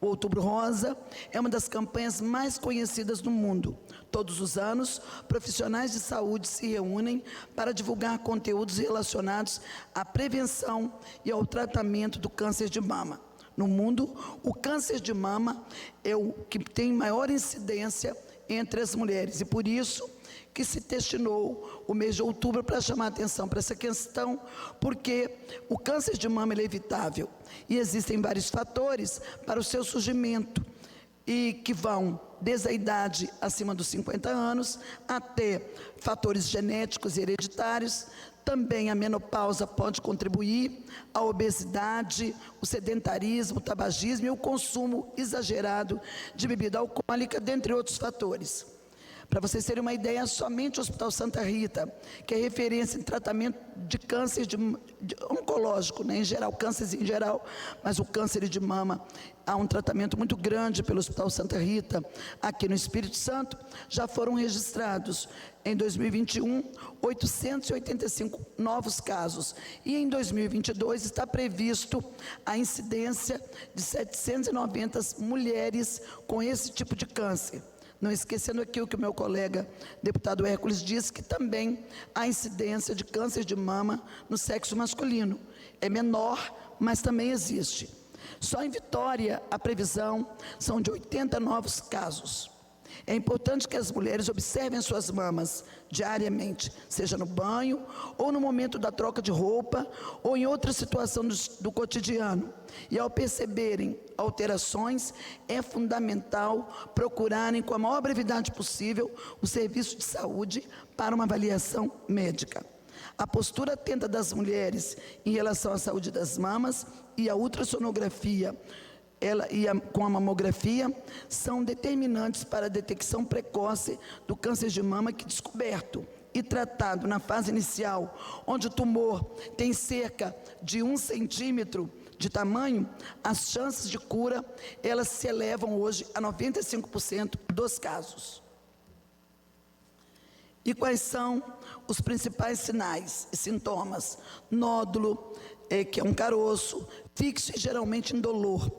S12: O Outubro Rosa é uma das campanhas mais conhecidas do mundo. Todos os anos, profissionais de saúde se reúnem para divulgar conteúdos relacionados à prevenção e ao tratamento do câncer de mama. No mundo, o câncer de mama é o que tem maior incidência entre as mulheres, e por isso que se destinou o mês de outubro para chamar a atenção para essa questão, porque o câncer de mama é evitável, e existem vários fatores para o seu surgimento, e que vão desde a idade acima dos 50 anos, até fatores genéticos e hereditários. Também a menopausa pode contribuir, a obesidade, o sedentarismo, o tabagismo e o consumo exagerado de bebida alcoólica, dentre outros fatores. Para vocês terem uma ideia, somente o Hospital Santa Rita, que é referência em tratamento de câncer oncológico, né, em geral, cânceres em geral, mas o câncer de mama, há um tratamento muito grande pelo Hospital Santa Rita, aqui no Espírito Santo. Já foram registrados, em 2021, 885 novos casos, e em 2022 está previsto a incidência de 790 mulheres com esse tipo de câncer. Não esquecendo aqui o que o meu colega deputado Hércules disse, que também há incidência de câncer de mama no sexo masculino. É menor, mas também existe. Só em Vitória, a previsão são de 80 novos casos. É importante que as mulheres observem suas mamas diariamente, seja no banho, ou no momento da troca de roupa, ou em outra situação do cotidiano. E ao perceberem alterações, é fundamental procurarem com a maior brevidade possível o serviço de saúde para uma avaliação médica. A postura atenta das mulheres em relação à saúde das mamas e a ultrassonografia com a mamografia são determinantes para a detecção precoce do câncer de mama, que descoberto e tratado na fase inicial, onde o tumor tem cerca de 1 centímetro de tamanho, as chances de cura, elas se elevam hoje a 95% dos casos. E quais são os principais sinais e sintomas? Nódulo, que é um caroço, fixo e geralmente indolor.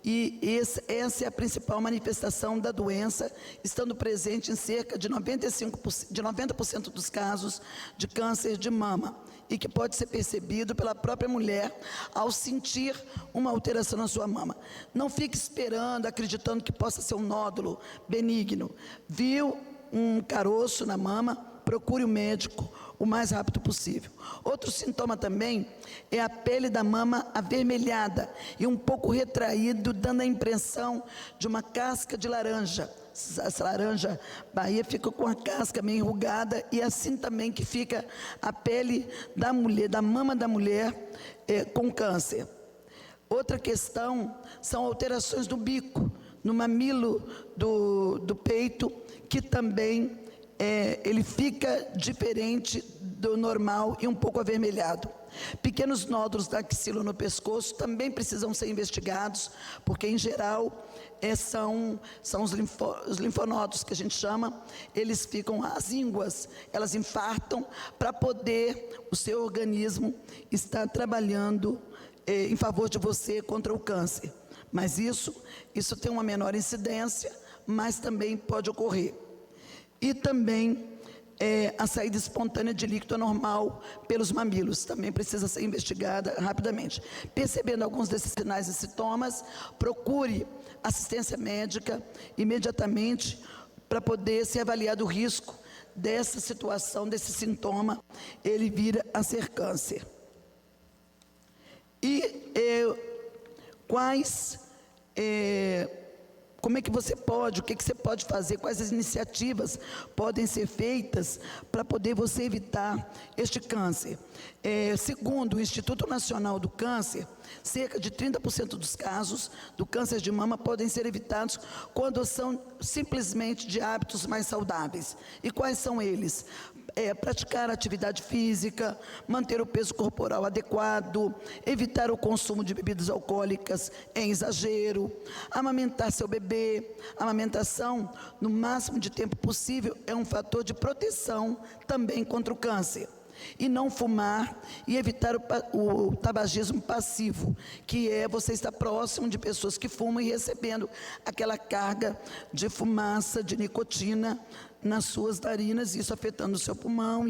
S12: E essa é a principal manifestação da doença, estando presente em cerca de 90% dos casos de câncer de mama, e que pode ser percebido pela própria mulher ao sentir uma alteração na sua mama. Não fique esperando, acreditando que possa ser um nódulo benigno. Viu um caroço na mama, procure o médico o mais rápido possível. Outro sintoma também é a pele da mama avermelhada e um pouco retraído, dando a impressão de uma casca de laranja. Essa laranja Bahia fica com a casca meio enrugada, e assim também que fica a pele da mulher, da mama da mulher com câncer. Outra questão são alterações do bico, no mamilo do peito, que também ele fica diferente do normal e um pouco avermelhado. Pequenos nódulos da axila no pescoço também precisam ser investigados, porque, em geral, são os linfonódulos que a gente chama, eles ficam, as ínguas, elas infartam para poder o seu organismo estar trabalhando em favor de você contra o câncer. Mas isso tem uma menor incidência, mas também pode ocorrer. E também a saída espontânea de líquido anormal pelos mamilos, também precisa ser investigada rapidamente. Percebendo alguns desses sinais e sintomas, procure assistência médica imediatamente para poder ser avaliado o risco dessa situação, desse sintoma, ele vir a ser câncer. E como é que você pode, o que você pode fazer, quais as iniciativas podem ser feitas para poder você evitar este câncer? Segundo o Instituto Nacional do Câncer, cerca de 30% dos casos do câncer de mama podem ser evitados quando são simplesmente de hábitos mais saudáveis. E quais são eles? Praticar atividade física, manter o peso corporal adequado, evitar o consumo de bebidas alcoólicas em exagero, amamentar seu bebê. A amamentação, no máximo de tempo possível, é um fator de proteção também contra o câncer. E não fumar e evitar o tabagismo passivo, que é você estar próximo de pessoas que fumam e recebendo aquela carga de fumaça, de nicotina nas suas narinas, isso afetando o seu pulmão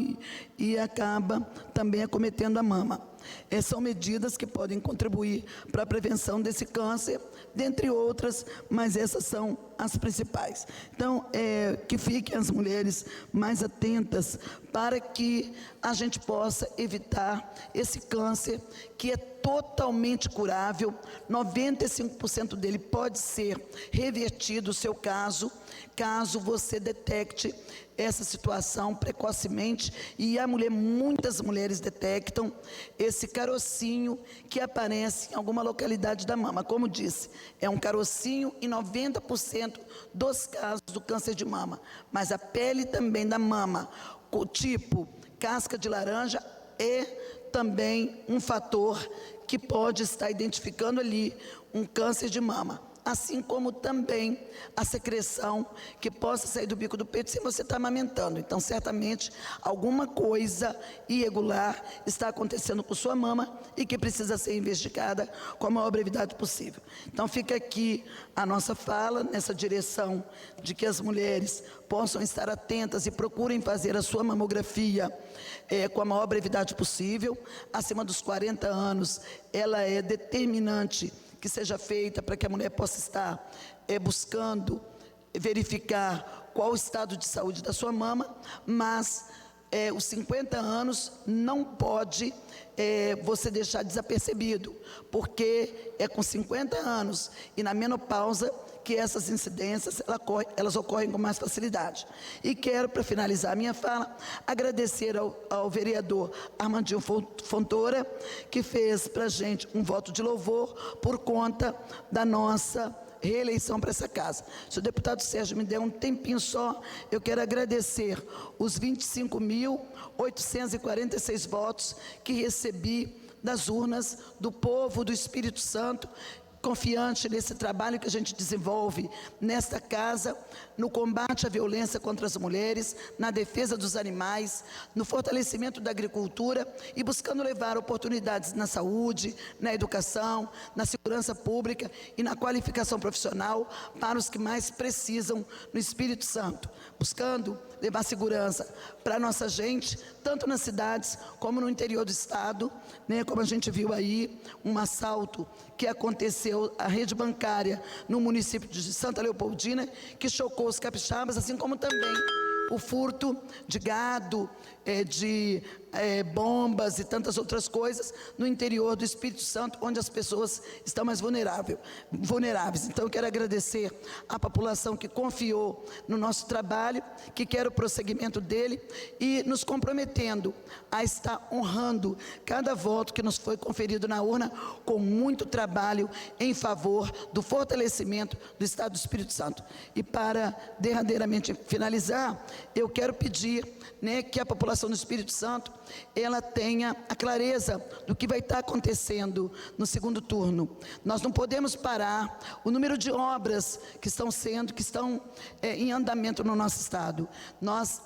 S12: e acaba também acometendo a mama. São medidas que podem contribuir para a prevenção desse câncer, dentre outras, mas essas são as principais. Então, que fiquem as mulheres mais atentas para que a gente possa evitar esse câncer, que é totalmente curável, 95% dele pode ser revertido, o seu caso você detecte essa situação precocemente, e muitas mulheres detectam esse carocinho que aparece em alguma localidade da mama. Como disse, é um carocinho em 90% dos casos do câncer de mama, mas a pele também da mama, o tipo casca de laranja, é também um fator que pode estar identificando ali um câncer de mama. Assim como também a secreção que possa sair do bico do peito se você está amamentando. Então, certamente, alguma coisa irregular está acontecendo com sua mama e que precisa ser investigada com a maior brevidade possível. Então, fica aqui a nossa fala nessa direção de que as mulheres possam estar atentas e procurem fazer a sua mamografia com a maior brevidade possível. Acima dos 40 anos, ela é determinante que seja feita para que a mulher possa estar buscando verificar qual o estado de saúde da sua mama, mas os 50 anos não pode você deixar desapercebido, porque é com 50 anos e na menopausa que essas incidências elas ocorrem com mais facilidade. E quero, para finalizar a minha fala, agradecer ao vereador Armandinho Fontoura, que fez para a gente um voto de louvor por conta da nossa reeleição para essa casa. Se o deputado Sérgio me der um tempinho só, eu quero agradecer os 25.846 votos que recebi das urnas do povo do Espírito Santo, confiante nesse trabalho que a gente desenvolve nesta casa, no combate à violência contra as mulheres, na defesa dos animais, no fortalecimento da agricultura e buscando levar oportunidades na saúde, na educação, na segurança pública e na qualificação profissional para os que mais precisam no Espírito Santo, buscando levar segurança para a nossa gente, tanto nas cidades como no interior do estado, como a gente viu aí, um assalto que aconteceu à rede bancária no município de Santa Leopoldina, que chocou os capixabas, assim como também o furto de gado, de bombas e tantas outras coisas no interior do Espírito Santo, onde as pessoas estão mais vulneráveis. Então, eu quero agradecer à população que confiou no nosso trabalho, que quer o prosseguimento dele e nos comprometendo a estar honrando cada voto que nos foi conferido na urna com muito trabalho em favor do fortalecimento do Estado do Espírito Santo. E para derradeiramente finalizar, eu quero pedir que a população do Espírito Santo ela tenha a clareza do que vai estar acontecendo no segundo turno. Nós não podemos parar o número de obras que estão em andamento no nosso estado. Nós,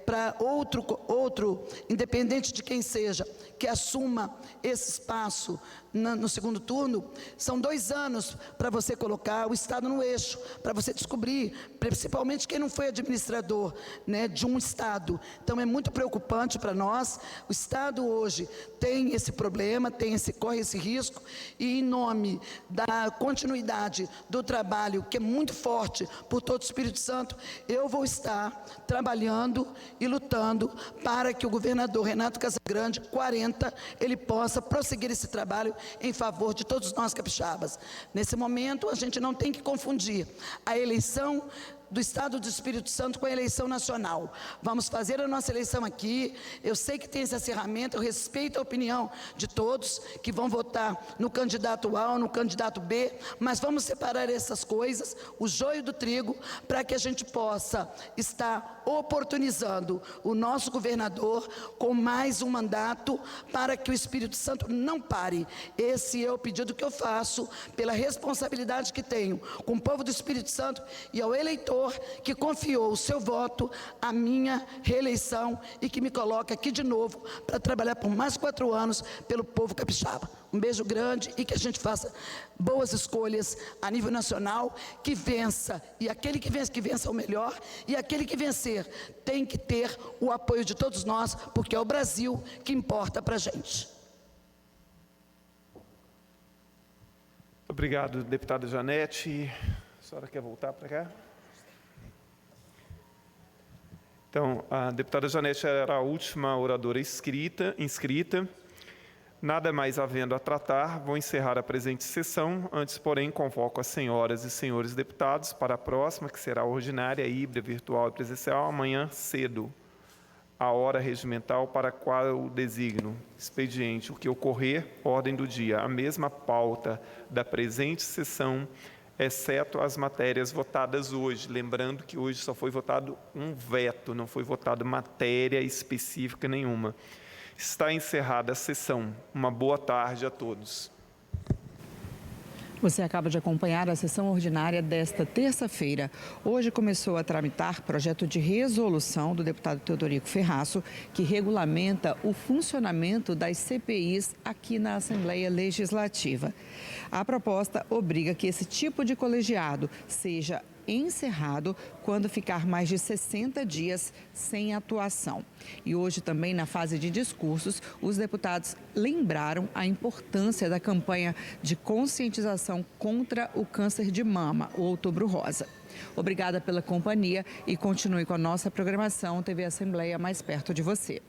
S12: para outro, independente de quem seja, que assuma esse espaço no segundo turno, são 2 anos para você colocar o estado no eixo, para você descobrir, principalmente quem não foi administrador, né, de um estado. Então é muito preocupante para nós. O estado hoje tem esse problema, corre esse risco, e em nome da continuidade do trabalho, que é muito forte por todo o Espírito Santo, eu vou estar trabalhando e lutando para que o governador Renato Casagrande, 40, ele possa prosseguir esse trabalho em favor de todos nós capixabas. Nesse momento, a gente não tem que confundir a eleição do Estado do Espírito Santo com a eleição nacional. Vamos fazer a nossa eleição aqui. Eu sei que tem esse acirramento, eu respeito a opinião de todos que vão votar no candidato A ou no candidato B, mas vamos separar essas coisas, o joio do trigo, para que a gente possa estar oportunizando o nosso governador com mais um mandato, para que o Espírito Santo não pare. Esse é o pedido que eu faço, pela responsabilidade que tenho com o povo do Espírito Santo e ao eleitor que confiou o seu voto à minha reeleição e que me coloca aqui de novo para trabalhar por mais 4 anos pelo povo capixaba. Um beijo grande e que a gente faça boas escolhas a nível nacional, que vença, e aquele que vença o melhor, e aquele que vencer tem que ter o apoio de todos nós, porque é o Brasil que importa para a gente.
S5: Obrigado, deputada Janete. A senhora quer voltar para cá? Então, a deputada Janete era a última oradora inscrita. Nada mais havendo a tratar, vou encerrar a presente sessão. Antes, porém, convoco as senhoras e senhores deputados para a próxima, que será ordinária, híbrida, virtual e presencial, amanhã cedo, a hora regimental para a qual eu designo. Expediente, o que ocorrer, ordem do dia, a mesma pauta da presente sessão, exceto as matérias votadas hoje. Lembrando que hoje só foi votado um veto, não foi votada matéria específica nenhuma. Está encerrada a sessão. Uma boa tarde a todos.
S1: Você acaba de acompanhar a sessão ordinária desta terça-feira. Hoje começou a tramitar projeto de resolução do deputado Teodorico Ferraço, que regulamenta o funcionamento das CPIs aqui na Assembleia Legislativa. A proposta obriga que esse tipo de colegiado seja encerrado quando ficar mais de 60 dias sem atuação. E hoje também, na fase de discursos, os deputados lembraram a importância da campanha de conscientização contra o câncer de mama, o Outubro Rosa. Obrigada pela companhia e continue com a nossa programação TV Assembleia mais perto de você.